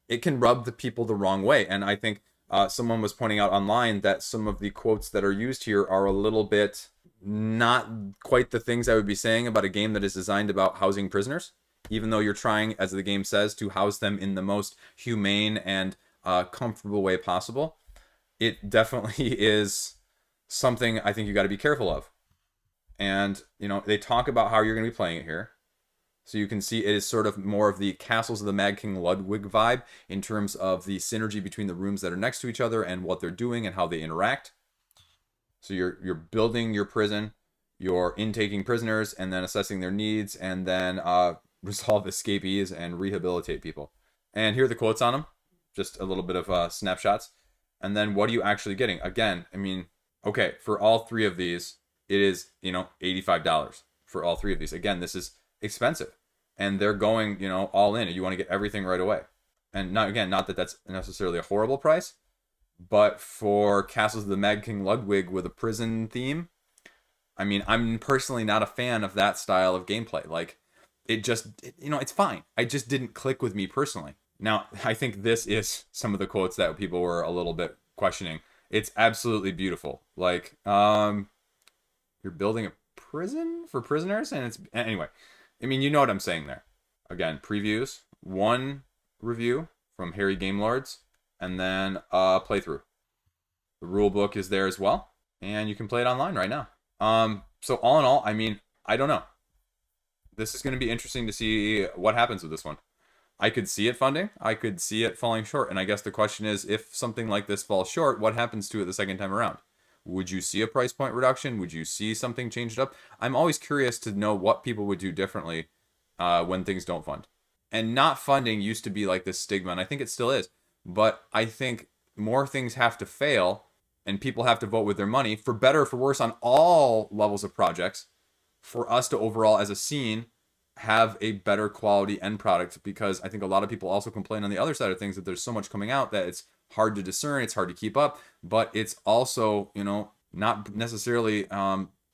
it can rub the people the wrong way. And I think someone was pointing out online that some of the quotes that are used here are a little bit not quite the things I would be saying about a game that is designed about housing prisoners, even though you're trying, as the game says, to house them in the most humane and comfortable way possible. It definitely is something I think you got to be careful of. And, they talk about how you're going to be playing it here. So you can see it is sort of more of the Castles of the Mad King Ludwig vibe in terms of the synergy between the rooms that are next to each other and what they're doing and how they interact. So you're building your prison, you're intaking prisoners and then assessing their needs, and then resolve escapees and rehabilitate people. And here are the quotes on them. Just a little bit of snapshots. And then what are you actually getting? Again, I mean, okay, for all three of these, it is, $85 for all three of these. Again, this is expensive. And they're going, all in. You want to get everything right away. And not that that's necessarily a horrible price, but for Castles of the Mad King Ludwig with a prison theme, I mean, I'm personally not a fan of that style of gameplay. Like, it's fine. I just didn't click with me personally. Now, I think this is some of the quotes that people were a little bit questioning. It's absolutely beautiful. Like, you're building a prison for prisoners? And anyway, I mean, you know what I'm saying there. Again, previews, one review from Harry Gamelords, and then a playthrough. The rule book is there as well, and you can play it online right now. So all in all, I mean, I don't know. This is going to be interesting to see what happens with this one. I could see it funding. I could see it falling short. And I guess the question is, if something like this falls short, what happens to it the second time around? Would you see a price point reduction? Would you see something changed up? I'm always curious to know what people would do differently when things don't fund. And not funding used to be like this stigma, and I think it still is. But I think more things have to fail, and people have to vote with their money, for better or for worse, on all levels of projects, for us to overall, as a scene, have a better quality end product. Because I think a lot of people also complain on the other side of things that there's so much coming out that it's hard to discern, it's hard to keep up, but it's also, not necessarily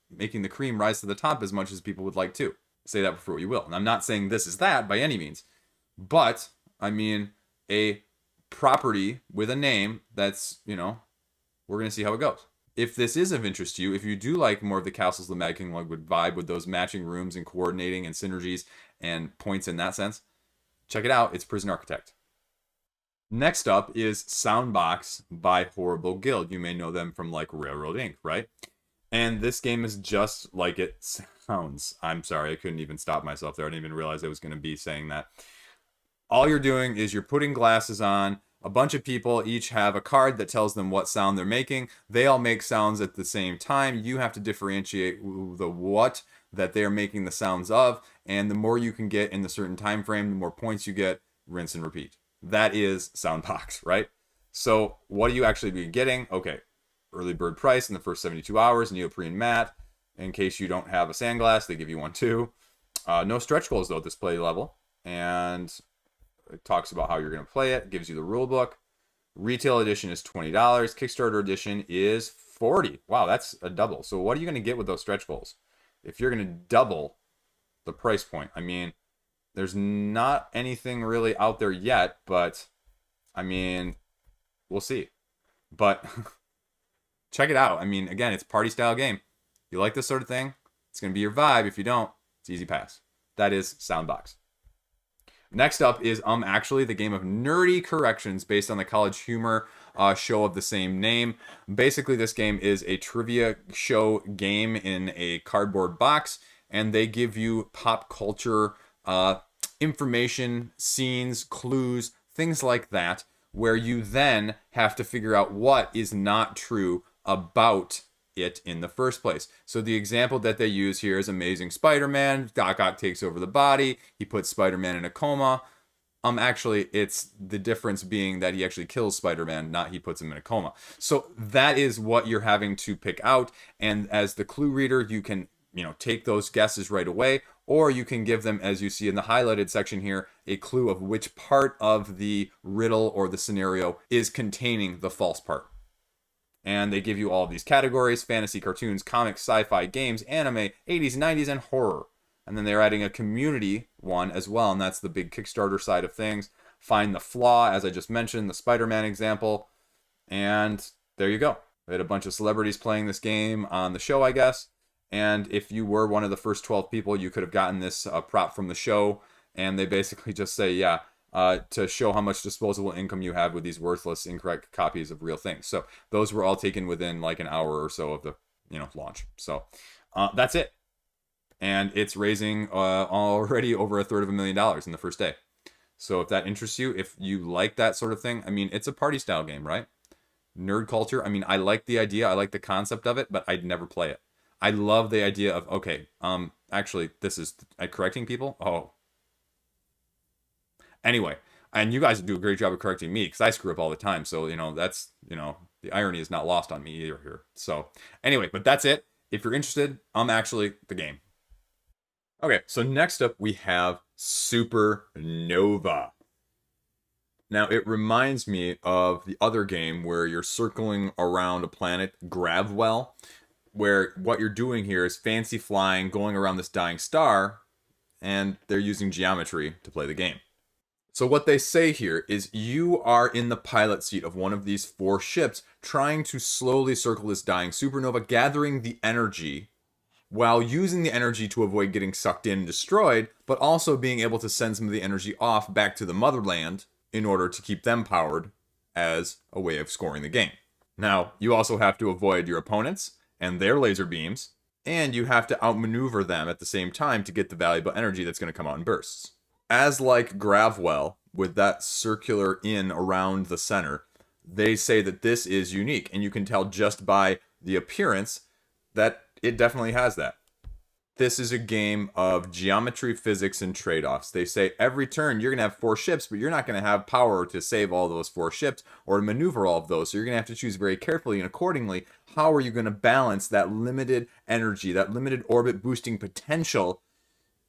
making the cream rise to the top as much as people would like to. Say that for what you will. And I'm not saying this is that by any means, but I mean, a property with a name that's, we're going to see how it goes. If this is of interest to you, if you do like more of the Castles of the Mad King Ludwig vibe with those matching rooms and coordinating and synergies and points in that sense, check it out. It's Prison Architect. Next up is Soundbox by Horrible Guild. You may know them from like Railroad Inc., right? And this game is just like it sounds. I'm sorry, I couldn't even stop myself there. I didn't even realize I was going to be saying that. All you're doing is you're putting glasses on. A bunch of people each have a card that tells them what sound they're making. They all make sounds at the same time. You have to differentiate the what that they're making the sounds of. And the more you can get in the certain time frame, the more points you get. Rinse and repeat. That is Soundbox, right? So what do you actually be getting? Okay, early bird price in the first 72 hours, neoprene mat. In case you don't have a sandglass, they give you one too. No stretch goals though at this play level. And it talks about how you're going to play it. Gives you the rule book. Retail edition is $20. Kickstarter edition is $40. Wow, that's a double. So what are you going to get with those stretch goals? If you're going to double the price point, I mean, there's not anything really out there yet, but I mean, we'll see. But check it out. I mean, again, it's a party style game. You like this sort of thing, it's going to be your vibe. If you don't, it's easy pass. That is Soundbox. Next up is Actually, the game of nerdy corrections based on the College Humor show of the same name. Basically, this game is a trivia show game in a cardboard box, and they give you pop culture information, scenes, clues, things like that, where you then have to figure out what is not true about it in the first place. So the example that they use here is Amazing Spider-Man. Doc Ock takes over the body. He puts Spider-Man in a coma. Actually, it's the difference being that he actually kills Spider-Man, not he puts him in a coma. So that is what you're having to pick out. And as the clue reader, you can, take those guesses right away, or you can give them, as you see in the highlighted section here, a clue of which part of the riddle or the scenario is containing the false part. And they give you all of these categories: fantasy, cartoons, comics, sci-fi, games, anime, 80s, 90s, and horror. And then they're adding a community one as well, and that's the big Kickstarter side of things. Find the flaw, as I just mentioned, the Spider-Man example. And there you go. They had a bunch of celebrities playing this game on the show, I guess. And if you were one of the first 12 people, you could have gotten this prop from the show. And they basically just say, to show how much disposable income you have with these worthless, incorrect copies of real things. So those were all taken within like an hour or so of the launch. So that's it. And it's raising already over $250,000 in the first day. So if that interests you, if you like that sort of thing, I mean, it's a party style game, right? Nerd culture. I mean, I like the idea. I like the concept of it, but I'd never play it. I love the idea of, okay, actually, this is correcting people. Oh. Anyway, and you guys do a great job of correcting me because I screw up all the time. So, that's, the irony is not lost on me either here. So anyway, but that's it. If you're interested, Actually, the game. Okay, so next up we have Supernova. Now, it reminds me of the other game where you're circling around a planet, Gravwell, where what you're doing here is fancy flying, going around this dying star, and they're using geometry to play the game. So what they say here is you are in the pilot seat of one of these 4 ships, trying to slowly circle this dying supernova, gathering the energy, while using the energy to avoid getting sucked in and destroyed, but also being able to send some of the energy off back to the motherland in order to keep them powered as a way of scoring the game. Now, you also have to avoid your opponents and their laser beams, and you have to outmaneuver them at the same time to get the valuable energy that's going to come out in bursts. As like Gravwell, with that circular in around the center, they say that this is unique, and you can tell just by the appearance that it definitely has that. This is a game of geometry, physics, and trade-offs. They say every turn you're going to have 4 ships, but you're not going to have power to save all those 4 ships or to maneuver all of those. So you're going to have to choose very carefully and accordingly. How are you going to balance that limited energy, that limited orbit boosting potential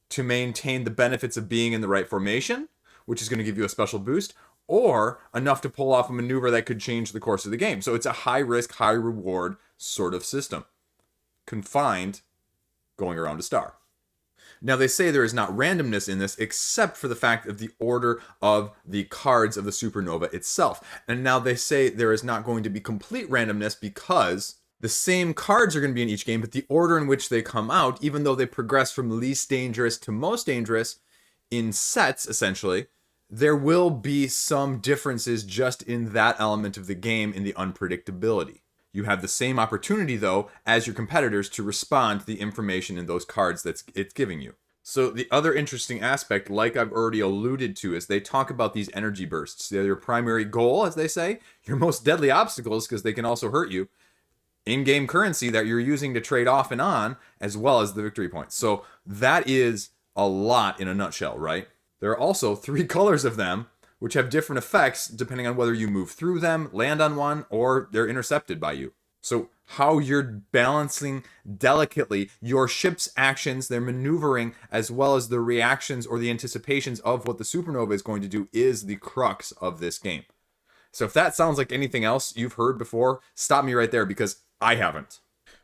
to maintain the benefits of being in the right formation, which is going to give you a special boost, or enough to pull off a maneuver that could change the course of the game. So it's a high risk, high reward sort of system. Confined, going around a star. Now, they say there is not randomness in this except for the fact of the order of the cards of the supernova itself. And now they say there is not going to be complete randomness because the same cards are going to be in each game, but the order in which they come out, even though they progress from least dangerous to most dangerous in sets, essentially, there will be some differences just in that element of the game in the unpredictability. You have the same opportunity, though, as your competitors to respond to the information in those cards that it's giving you. So the other interesting aspect, like I've already alluded to, is they talk about these energy bursts. They're your primary goal, as they say, your most deadly obstacles, because they can also hurt you, in-game currency that you're using to trade off and on, as well as the victory points. So that is a lot in a nutshell, right? There are also 3 colors of them, which have different effects depending on whether you move through them, land on one, or they're intercepted by you. So how you're balancing delicately your ship's actions, their maneuvering, as well as the reactions or the anticipations of what the supernova is going to do is the crux of this game. So if that sounds like anything else you've heard before, stop me right there because I haven't.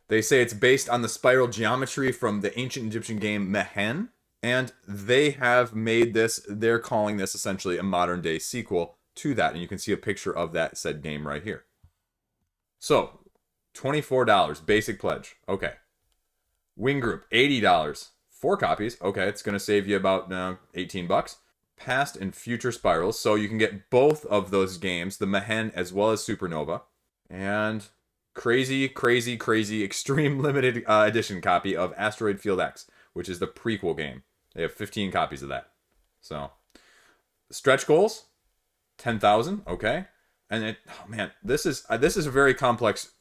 They say it's based on the spiral geometry from the ancient Egyptian game Mehen, and they have made this, they're calling this essentially a modern day sequel to that. And you can see a picture of that said game right here. So, $24, basic pledge. Okay. Wing Group, $80. 4 copies. Okay, it's going to save you about $18. Past and Future Spirals. So you can get both of those games, the Mehen as well as Supernova. And crazy extreme limited edition copy of Asteroid Field X, which is the prequel game. They have 15 copies of that. So, stretch goals, 10,000. Okay. And this is a very complex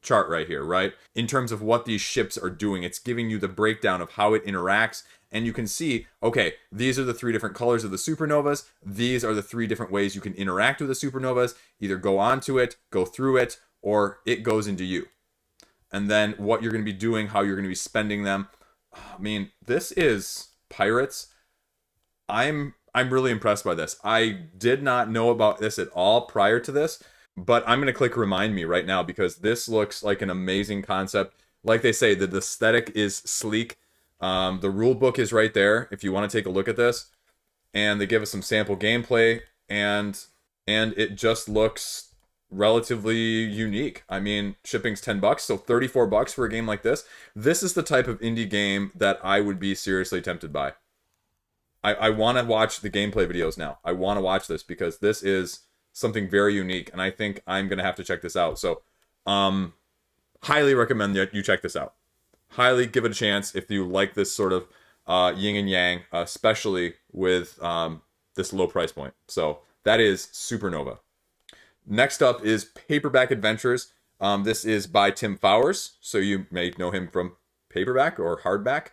chart right here, right? In terms of what these ships are doing, it's giving you the breakdown of how it interacts, and you can see, okay, these are the 3 different colors of the supernovas. These are the 3 different ways you can interact with the supernovas. Either go onto it, go through it, or it goes into you. And then what you're going to be doing, how you're going to be spending them. I mean, this is Pirates. I'm really impressed by this. I did not know about this at all prior to this. But I'm going to click Remind Me right now because this looks like an amazing concept. Like they say, the aesthetic is sleek. The rule book is right there if you want to take a look at this. And they give us some sample gameplay. And it just looks relatively unique. I mean, shipping's $10, so $34 for a game like this. This is the type of indie game that I would be seriously tempted by. I want to watch the gameplay videos now. I want to watch this because this is something very unique, and I think I'm going to have to check this out. So, highly recommend that you check this out. Highly give it a chance if you like this sort of yin and yang, especially with this low price point. So, that is Supernova. Next up is Paperback Adventures. This is by Tim Fowers, so you may know him from Paperback or Hardback,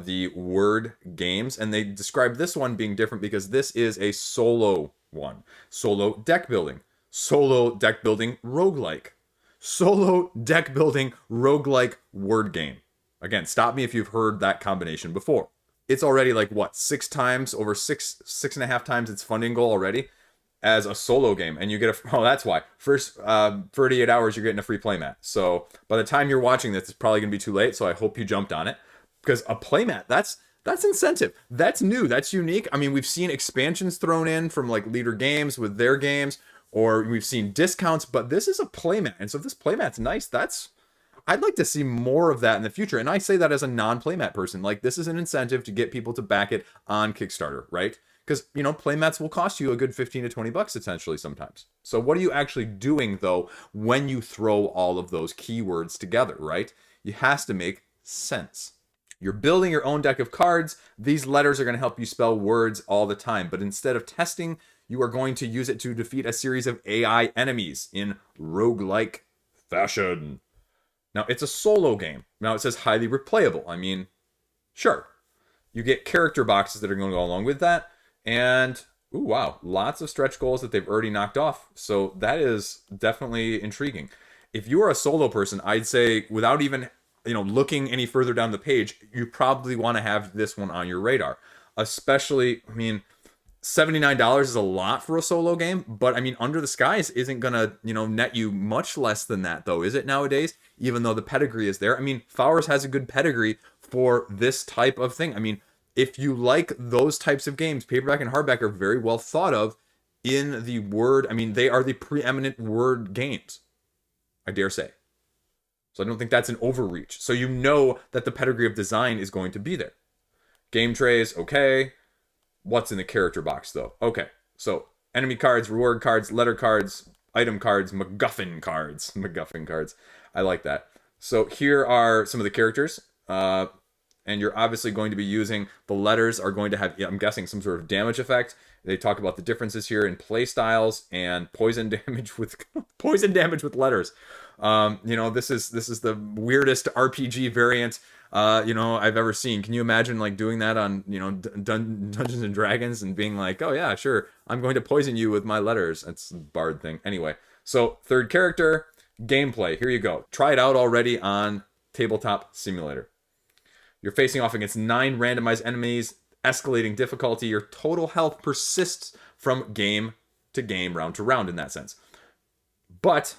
the Word games. And they describe this one being different because this is a solo one. Solo deck building. Solo deck building roguelike. Solo deck building roguelike word game. Again, stop me if you've heard that combination before. It's already like what, 6 times, over 6.5 times its funding goal already as a solo game. And you get that's why. First 38 hours you're getting a free playmat. So by the time you're watching this, it's probably gonna be too late. So I hope you jumped on it. Because a playmat, that's incentive. That's new. That's unique. I mean, we've seen expansions thrown in from like Leader Games with their games, or we've seen discounts, but this is a playmat. And so if this playmat's nice, I'd like to see more of that in the future. And I say that as a non-playmat person. Like, this is an incentive to get people to back it on Kickstarter, right? Because, playmats will cost you a good $15 to $20 essentially sometimes. So what are you actually doing, though, when you throw all of those keywords together, right? It has to make sense. You're building your own deck of cards. These letters are going to help you spell words all the time. But instead of testing, you are going to use it to defeat a series of AI enemies in roguelike fashion. Now, it's a solo game. Now, it says highly replayable. I mean, sure. You get character boxes that are going to go along with that. And, ooh, wow, lots of stretch goals that they've already knocked off. So that is definitely intriguing. If you are a solo person, I'd say without even looking any further down the page, you probably want to have this one on your radar. Especially, I mean, $79 is a lot for a solo game, but I mean, Under the Skies isn't gonna, net you much less than that, though, is it nowadays? Even though the pedigree is there. I mean, Fowers has a good pedigree for this type of thing. I mean, if you like those types of games, Paperback and Hardback are very well thought of in the word. I mean, they are the preeminent word games, I dare say. So I don't think that's an overreach. So you know that the pedigree of design is going to be there. Game trays, okay. What's in the character box, though? Okay, so enemy cards, reward cards, letter cards, item cards, MacGuffin cards. MacGuffin cards. I like that. So here are some of the characters. And you're obviously going to be using, the letters are going to have, I'm guessing, some sort of damage effect. They talk about the differences here in play styles and poison damage with letters. This is the weirdest RPG variant I've ever seen. Can you imagine like doing that on Dungeons and Dragons and being like, oh yeah, sure, I'm going to poison you with my letters? That's a bard thing. Anyway, so third character gameplay. Here you go. Try it out already on Tabletop Simulator. You're facing off against 9 randomized enemies, escalating difficulty. Your total health persists from game to game, round to round in that sense. But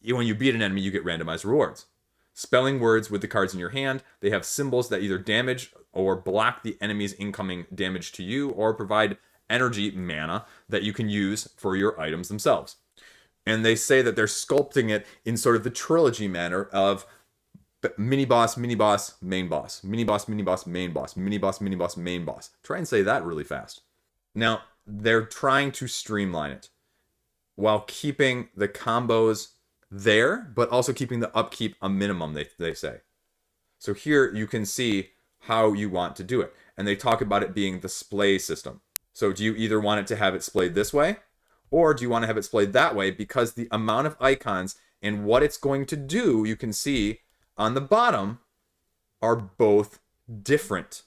when you beat an enemy, you get randomized rewards. Spelling words with the cards in your hand. They have symbols that either damage or block the enemy's incoming damage to you, or provide energy mana that you can use for your items themselves. And they say that they're sculpting it in sort of the trilogy manner of mini boss, main boss, mini boss, main boss, mini boss, main boss. Try and say that really fast. Now, they're trying to streamline it while keeping the combos there, but also keeping the upkeep a minimum, they say. So here you can see how you want to do it. And they talk about it being the splay system. So do you either want it to have it splayed this way, or do you want to have it splayed that way? Because the amount of icons and what it's going to do, you can see on the bottom, are both different.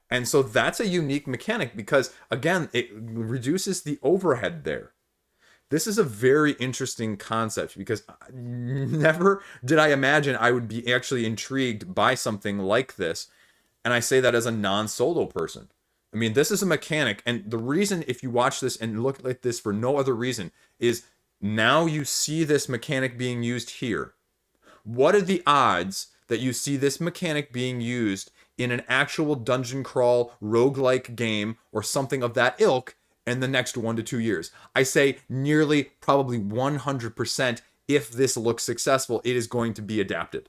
And so that's a unique mechanic because, again, it reduces the overhead there. This is a very interesting concept because never did I imagine I would be actually intrigued by something like this. And I say that as a non-solo person. I mean, this is a mechanic. And the reason, if you watch this and look at this for no other reason, is now you see this mechanic being used here. What are the odds that you see this mechanic being used in an actual dungeon crawl roguelike game or something of that ilk in the next 1 to 2 years? I say nearly probably 100% if this looks successful, it is going to be adapted.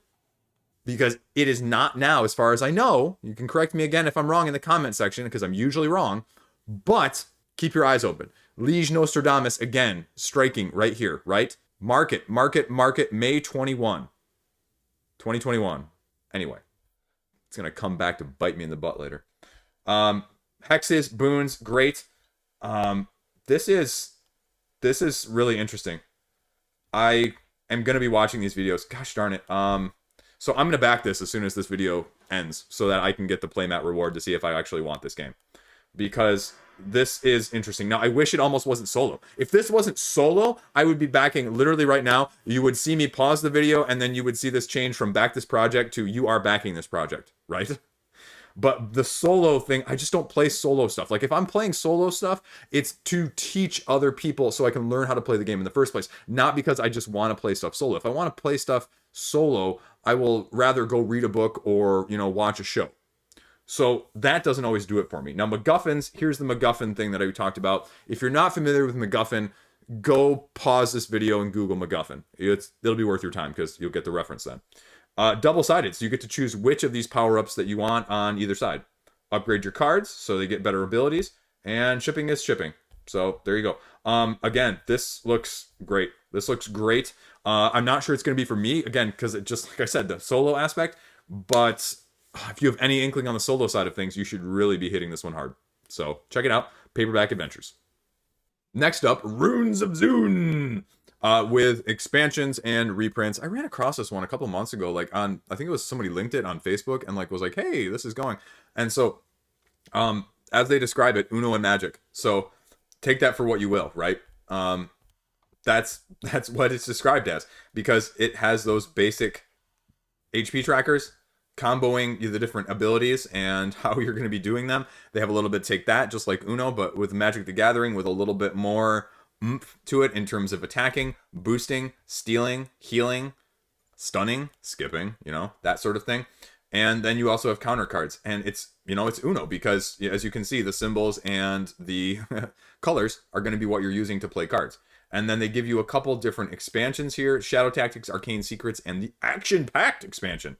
Because it is not now, as far as I know. You can correct me again if I'm wrong in the comment section, because I'm usually wrong. But keep your eyes open. Liege Nostradamus, again, striking right here, right? Mark it, May 21. 2021. Anyway, it's going to come back to bite me in the butt later. Hexes, boons, great. This is really interesting. I am going to be watching these videos. Gosh darn it. So I'm going to back this as soon as this video ends so that I can get the playmat reward to see if I actually want this game. Because this is interesting. Now, I wish it almost wasn't solo. If this wasn't solo, I would be backing literally right now. You would see me pause the video and then you would see this change from back this project to you are backing this project, right? But the solo thing, I just don't play solo stuff. Like if I'm playing solo stuff, it's to teach other people so I can learn how to play the game in the first place. Not because I just want to play stuff solo. If I want to play stuff solo, I will rather go read a book or, watch a show. So that doesn't always do it for me. Now, MacGuffins, here's the MacGuffin thing that I talked about. If you're not familiar with MacGuffin, go pause this video and Google MacGuffin. It'll be worth your time because you'll get the reference then. Double-sided, so you get to choose which of these power-ups that you want on either side. Upgrade your cards so they get better abilities, and shipping is shipping. So there you go. Again, this looks great. This looks great. I'm not sure it's going to be for me, again, because it just, like I said, the solo aspect, but if you have any inkling on the solo side of things, you should really be hitting this one hard. So check it out, Paperback Adventures. Next up, Runes of Zune. With expansions and reprints. I ran across this one a couple months ago, I think it was somebody linked it on Facebook and was like, hey, this is going. And so, as they describe it, Uno and Magic. So take that for what you will, right? That's what it's described as, because it has those basic HP trackers, comboing the different abilities and how you're going to be doing them. They have a little bit take that, just like Uno, but with Magic the Gathering, with a little bit more oomph to it in terms of attacking, boosting, stealing, healing, stunning, skipping, that sort of thing. And then you also have counter cards, and it's Uno because, as you can see, the symbols and the colors are going to be what you're using to play cards. And then they give you a couple different expansions here: Shadow Tactics, Arcane Secrets, and the Action-Packed expansion.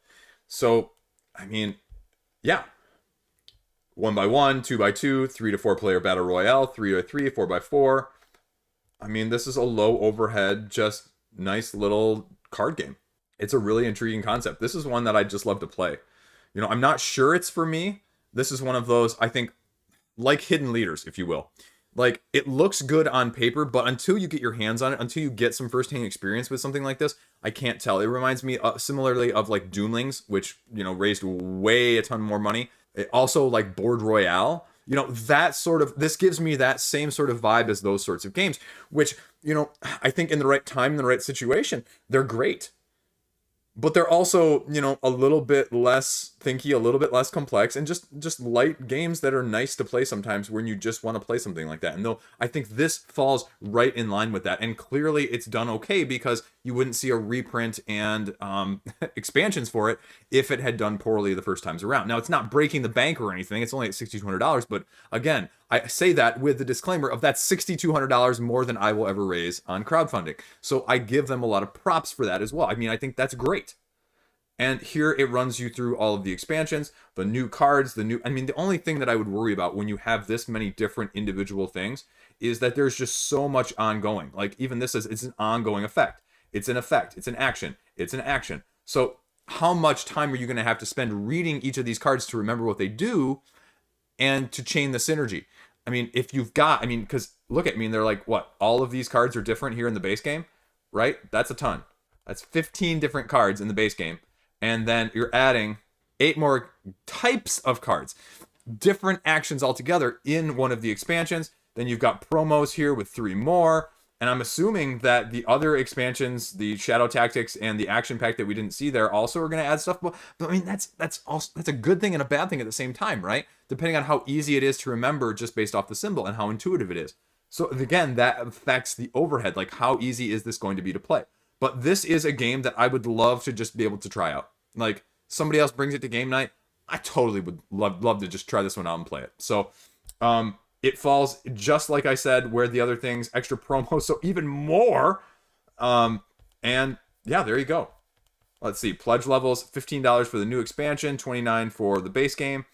So, I mean, yeah. 1x1, 2x2, 3 to 4 player battle royale, 3x3, 4x4. I mean, this is a low overhead, just nice little card game. It's a really intriguing concept. This is one that I'd just love to play. I'm not sure it's for me. This is one of those, I think, like Hidden Leaders, if you will. It looks good on paper, but until you get your hands on it, until you get some first-hand experience with something like this, I can't tell. It reminds me similarly of Doomlings, which, raised way a ton more money. It also Board Royale. That sort of, this gives me that same sort of vibe as those sorts of games, which, I think in the right time, in the right situation, they're great. But they're also, a little bit less thinky, a little bit less complex, and just light games that are nice to play sometimes when you just want to play something like that. And though I think this falls right in line with that, and clearly it's done okay because you wouldn't see a reprint and expansions for it if it had done poorly the first times around. Now, it's not breaking the bank or anything. It's only at $6,200. But again, I say that with the disclaimer of that's $6,200 more than I will ever raise on crowdfunding. So I give them a lot of props for that as well. I mean, I think that's great. And here it runs you through all of the expansions, the new cards, the only thing that I would worry about when you have this many different individual things is that there's just so much ongoing. Like even this says it's an ongoing effect. It's an effect. It's an action. It's an action. So how much time are you going to have to spend reading each of these cards to remember what they do and to chain the synergy? I mean, if you've got, because look at me, they're like, what? All of these cards are different here in the base game, right? That's a ton. That's 15 different cards in the base game. And then you're adding 8 more types of cards, different actions altogether in one of the expansions. Then you've got promos here with 3 more. And I'm assuming that the other expansions, the Shadow Tactics and the Action Pack that we didn't see there, also are going to add stuff. But I mean, that's a good thing and a bad thing at the same time, right? Depending on how easy it is to remember just based off the symbol and how intuitive it is. So again, that affects the overhead. Like, how easy is this going to be to play? But this is a game that I would love to just be able to try out. Like, somebody else brings it to game night, I totally would love to just try this one out and play it. So, it falls, just like I said, where the other things, extra promos, so even more. And yeah, there you go. Let's see, pledge levels, $15 for the new expansion, $29 for the base game.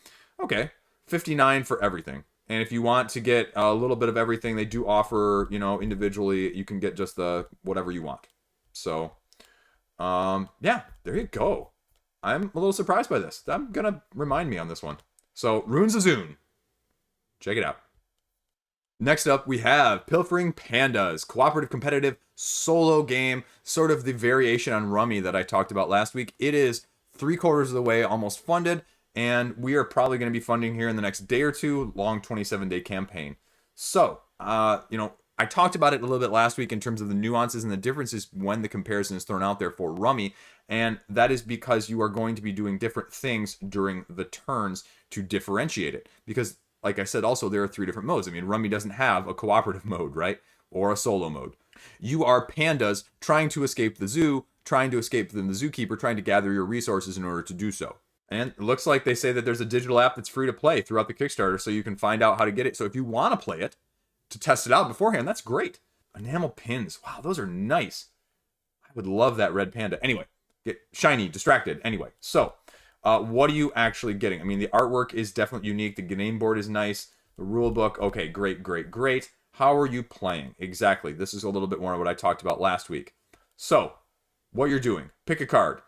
Okay, $59 for everything. And if you want to get a little bit of everything, they do offer, individually, you can get just the whatever you want. So, yeah, there you go. I'm a little surprised by this. I'm going to remind me on this one. So, Runes of Zune. Check it out. Next up, we have Pilfering Pandas, cooperative competitive solo game, sort of the variation on Rummy that I talked about last week. It is 3/4 of the way almost funded, and we are probably going to be funding here in the next day or two, long 27-day campaign. So, I talked about it a little bit last week in terms of the nuances and the differences when the comparison is thrown out there for Rummy, and that is because you are going to be doing different things during the turns to differentiate it. Because, like I said, also there are 3 different modes. I mean, Rummy doesn't have a cooperative mode, right? Or a solo mode. You are pandas trying to escape the zoo, trying to escape from the zookeeper, trying to gather your resources in order to do so. And it looks like they say that there's a digital app that's free to play throughout the Kickstarter, so you can find out how to get it. So if you want to play it, to test it out beforehand, that's great. Enamel pins. Wow, those are nice. I would love that red panda. Anyway, get shiny, distracted. Anyway, so what are you actually getting? I mean, the artwork is definitely unique. The game board is nice. The rule book, okay, great. How are you playing? Exactly. This is a little bit more of what I talked about last week. So, what you're doing, pick a card.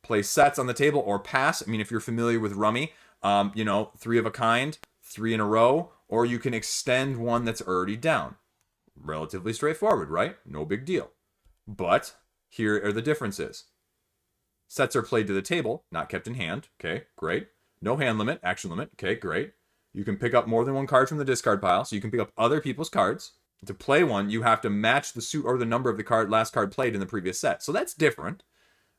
Play sets on the table or pass. I mean, if you're familiar with Rummy, 3 of a kind, 3 in a row, or you can extend one that's already down. Relatively straightforward, right? No big deal. But here are the differences. Sets are played to the table, not kept in hand. Okay, great. No hand limit, action limit. Okay, great. You can pick up more than one card from the discard pile, so you can pick up other people's cards. To play one, you have to match the suit or the number of the last card played in the previous set. So that's different.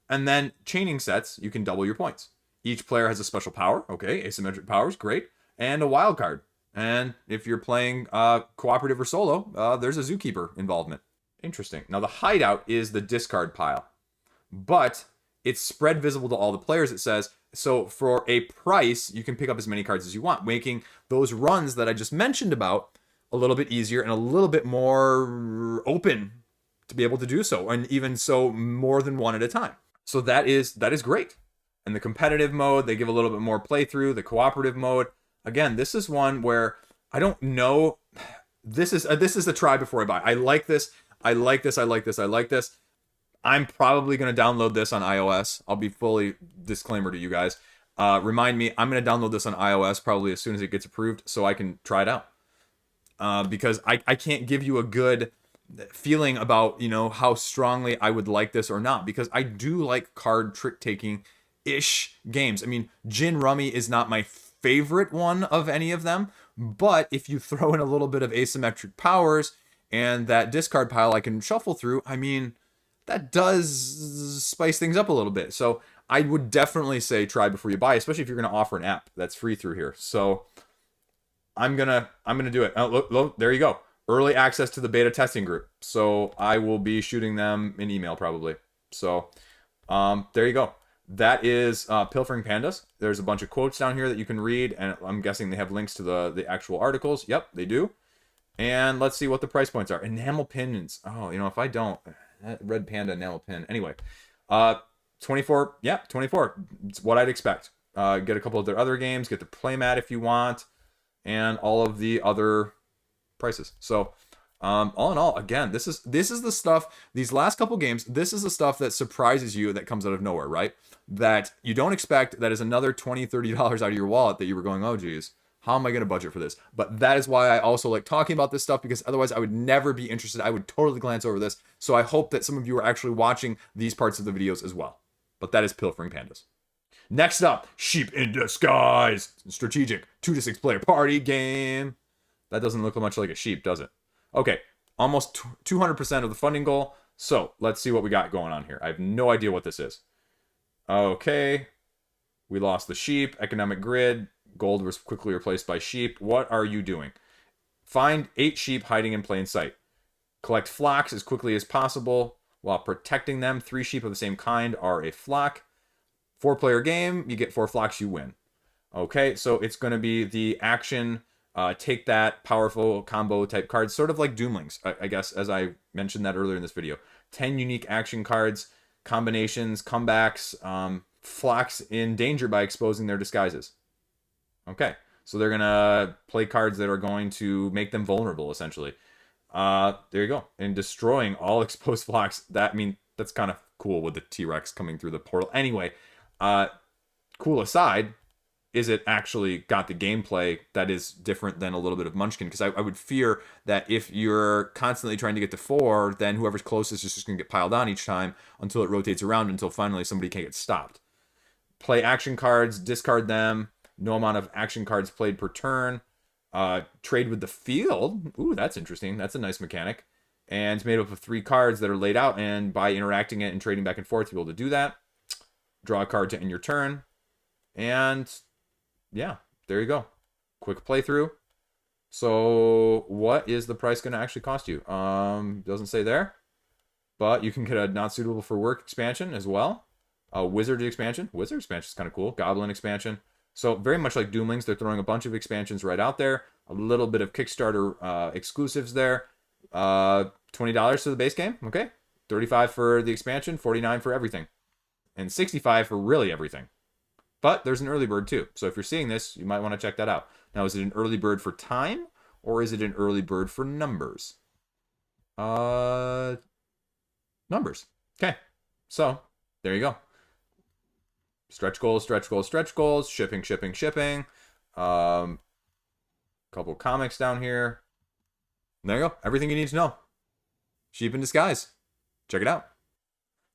And then chaining sets, you can double your points. Each player has a special power. Okay, asymmetric powers, great. And a wild card. And if you're playing cooperative or solo, there's a zookeeper involvement. Interesting. Now, the hideout is the discard pile. But it's spread visible to all the players, it says. So for a price, you can pick up as many cards as you want, making those runs that I just mentioned about a little bit easier and a little bit more open to be able to do so. And even so, more than one at a time. So that is great. And the competitive mode, they give a little bit more playthrough. The cooperative mode, again, this is one where I don't know. This is a try before I buy. I like this. I like this. I'm probably going to download this on iOS. I'll be fully disclaimer to you guys. Remind me, I'm going to download this on iOS probably as soon as it gets approved so I can try it out. Because I can't give you a good feeling about, how strongly I would like this or not. Because I do like card trick-taking-ish games. I mean, Gin Rummy is not my favorite one of any of them. But if you throw in a little bit of asymmetric powers and that discard pile I can shuffle through, I mean, that does spice things up a little bit. So I would definitely say try before you buy, especially if you're going to offer an app that's free through here. So I'm gonna do it. Oh, look, there you go. early access to the beta testing group. So I will be shooting them an email probably. So there you go. That is Pilfering Pandas. There's a bunch of quotes down here that you can read, and I'm guessing they have links to the actual articles. Yep, they do. And let's see what the price points are. Enamel pins. Oh, you know, if I don't, that red panda enamel pin. Anyway, 24. Yeah, 24. It's what I'd expect. Get a couple of their other games. Get the playmat if you want, and all of the other prices. So, all in all, again, this is the stuff. These last couple games, this is the stuff that surprises you, that comes out of nowhere, right? That you don't expect. That is another $20, $30 out of your wallet that you were going, oh geez, how am I going to budget for this? But that is why I also like talking about this stuff, because otherwise I would never be interested. I would totally glance over this. So I hope that some of you are actually watching these parts of the videos as well. But that is Pilfering Pandas. Next up, Sheep in Disguise. Strategic 2 to 6 player party game. That doesn't look much like a sheep, does it? Okay, almost 200% of the funding goal. So let's see what we got going on here. I have no idea what this is. Okay, we lost the sheep. Economic grid. Gold was quickly replaced by sheep. What are you doing? Find 8 sheep hiding in plain sight. Collect flocks as quickly as possible while protecting them. 3 sheep of the same kind are a flock. 4-player game. You get 4 flocks, you win. Okay, so it's going to be the action, take that, powerful combo type cards, sort of like Doomlings, I guess, as I mentioned that earlier in this video. 10 unique action cards, combinations, comebacks, flocks in danger by exposing their disguises. Okay, so they're going to play cards that are going to make them vulnerable, essentially. There you go. And destroying all exposed flocks, that's kind of cool with the T-Rex coming through the portal. Anyway, cool aside, is it actually got the gameplay that is different than a little bit of Munchkin? Because I would fear that if you're constantly trying to get to 4, then whoever's closest is just going to get piled on each time until it rotates around, until finally somebody can't get stopped. Play action cards, discard them. No amount of action cards played per turn. Trade with the field. Ooh, that's interesting. That's a nice mechanic. And it's made up of 3 cards that are laid out, and by interacting it and trading back and forth, you'll be able to do that. Draw a card to end your turn. And yeah, there you go. Quick playthrough. So what is the price going to actually cost you? Doesn't say there. But you can get a not suitable for work expansion as well. A wizard expansion. Wizard expansion is kind of cool. Goblin expansion. So very much like Doomlings, they're throwing a bunch of expansions right out there. A little bit of Kickstarter exclusives there. $20 to the base game. Okay. $35 for the expansion. $49 for everything. And $65 for really everything. But there's an early bird too. So if you're seeing this, you might want to check that out. Now, is it an early bird for time, or is it an early bird for numbers? Numbers. Okay. So there you go. Stretch goals, stretch goals, stretch goals. Shipping, shipping, shipping. Couple comics down here. There you go. Everything you need to know. Sheep in Disguise. Check it out.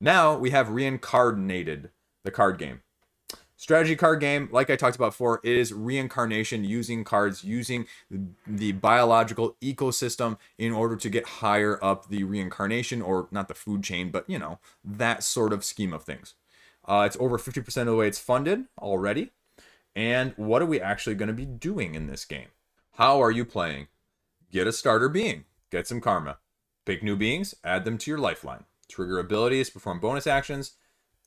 Now we have Reincardnated, the card game. Strategy card game, like I talked about before, is reincarnation, using cards, using the biological ecosystem in order to get higher up the reincarnation, or not the food chain, but, you know, that sort of scheme of things. It's over 50% of the way it's funded already. And what are we actually going to be doing in this game? How are you playing? Get a starter being. Get some karma. Pick new beings. Add them to your lifeline. Trigger abilities. Perform bonus actions.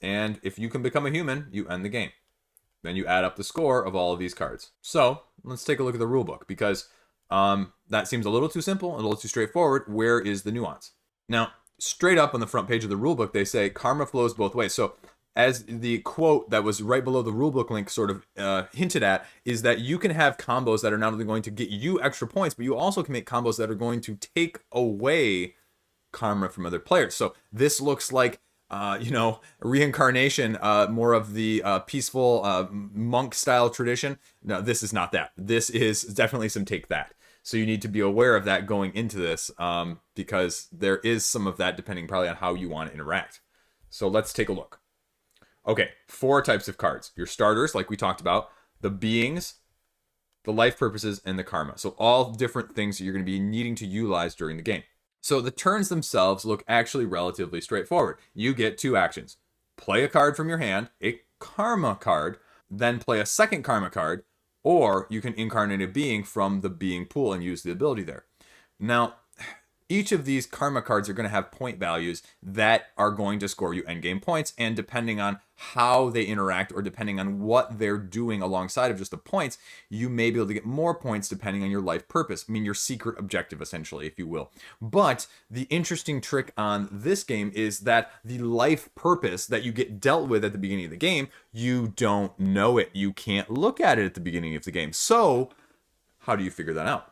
And if you can become a human, you end the game. Then you add up the score of all of these cards. So let's take a look at the rulebook, because that seems a little too simple, a little too straightforward. Where is the nuance? Now, straight up on the front page of the rulebook, they say karma flows both ways. So as the quote that was right below the rulebook link sort of hinted at, is that you can have combos that are not only going to get you extra points, but you also can make combos that are going to take away karma from other players. So this looks like reincarnation, more of the peaceful monk style tradition. No, this is not that. This is definitely some take that. So you need to be aware of that going into this, because there is some of that depending probably on how you want to interact. So let's take a look. Okay, 4 types of cards. Your starters, like we talked about, the beings, the life purposes, and the karma. So all different things that you're going to be needing to utilize during the game. So the turns themselves look actually relatively straightforward. You get 2 actions. Play a card from your hand, a karma card, then play a second karma card, or you can incarnate a being from the being pool and use the ability there. Now, each of these karma cards are going to have point values that are going to score you endgame points, and depending on how they interact or depending on what they're doing alongside of just the points, you may be able to get more points depending on your life purpose. I mean, your secret objective, essentially, if you will. But the interesting trick on this game is that the life purpose that you get dealt with at the beginning of the game, you don't know it. You can't look at it at the beginning of the game. So, how do you figure that out?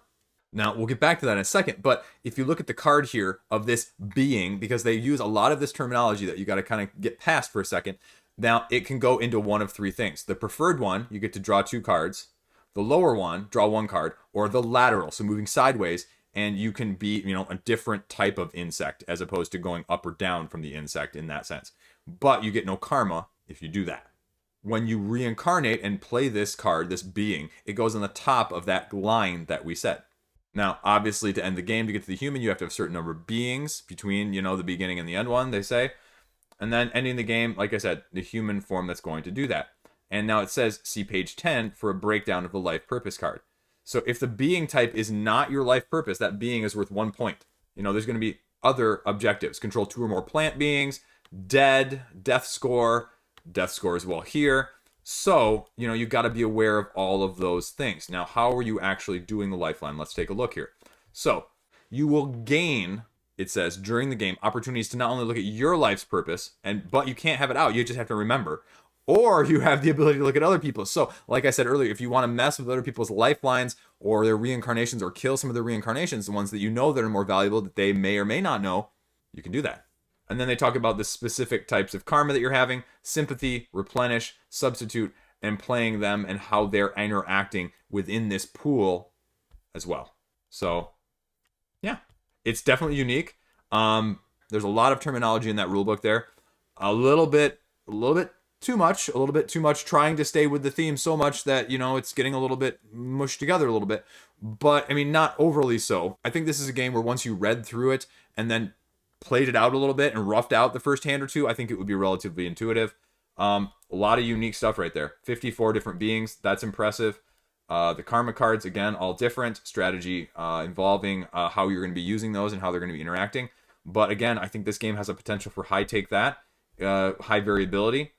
Now, we'll get back to that in a second, but if you look at the card here of this being, because they use a lot of this terminology that you got to kind of get past for a second, now it can go into one of three things. The preferred one, you get to draw 2 cards. The lower one, draw 1 card. Or the lateral, so moving sideways, and you can be, a different type of insect as opposed to going up or down from the insect in that sense. But you get no karma if you do that. When you reincarnate and play this card, this being, it goes on the top of that line that we set. Now, obviously, to end the game, to get to the human, you have to have a certain number of beings between, the beginning and the end one, they say. And then ending the game, like I said, the human form that's going to do that. And now it says, see page 10 for a breakdown of the life purpose card. So if the being type is not your life purpose, that being is worth 1 point. There's going to be other objectives. Control 2 or more plant beings, death score as well here. So, you've got to be aware of all of those things. Now, how are you actually doing the lifeline? Let's take a look here. So, you will gain, it says, during the game, opportunities to not only look at your life's purpose, but you can't have it out. You just have to remember. Or you have the ability to look at other people's. So, like I said earlier, if you want to mess with other people's lifelines or their reincarnations or kill some of their reincarnations, the ones that that are more valuable that they may or may not know, you can do that. And then they talk about the specific types of karma that you're having: sympathy, replenish, substitute, and playing them and how they're interacting within this pool as well. So, yeah, it's definitely unique. There's a lot of terminology in that rulebook there. A little bit too much, trying to stay with the theme so much that, it's getting a little bit mushed together a little bit. But, not overly so. I think this is a game where once you read through it and then played it out a little bit and roughed out the first hand or two, I think it would be relatively intuitive. A lot of unique stuff right there. 54 different beings. That's impressive. The karma cards, again, all different. Strategy involving how you're going to be using those and how they're going to be interacting. But again, I think this game has a potential for high variability.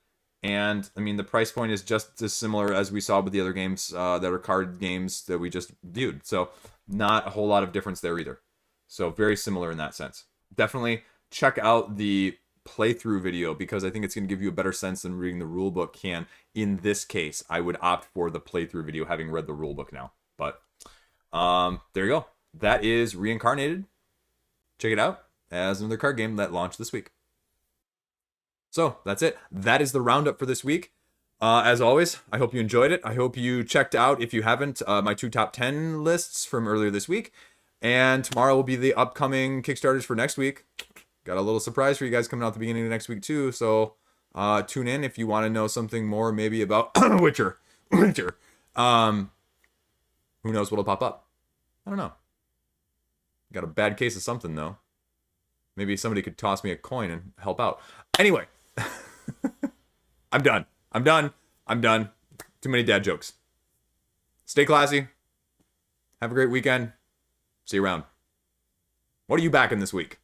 And, the price point is just as similar as we saw with the other games that are card games that we just viewed. So not a whole lot of difference there either. So very similar in that sense. Definitely check out the playthrough video because I think it's going to give you a better sense than reading the rulebook can. In this case, I would opt for the playthrough video having read the rulebook now. But there you go. That is Reincardnated. Check it out as another card game that launched this week. So that's it. That is the roundup for this week. As always, I hope you enjoyed it. I hope you checked out, if you haven't, my 2 top 10 lists from earlier this week. And tomorrow will be the upcoming Kickstarters for next week. Got a little surprise for you guys coming out at the beginning of next week too. So tune in if you want to know something more maybe about Witcher. Who knows what'll pop up? I don't know. Got a bad case of something though. Maybe somebody could toss me a coin and help out. Anyway. I'm done. Too many dad jokes. Stay classy. Have a great weekend. See you around. What are you backing this week?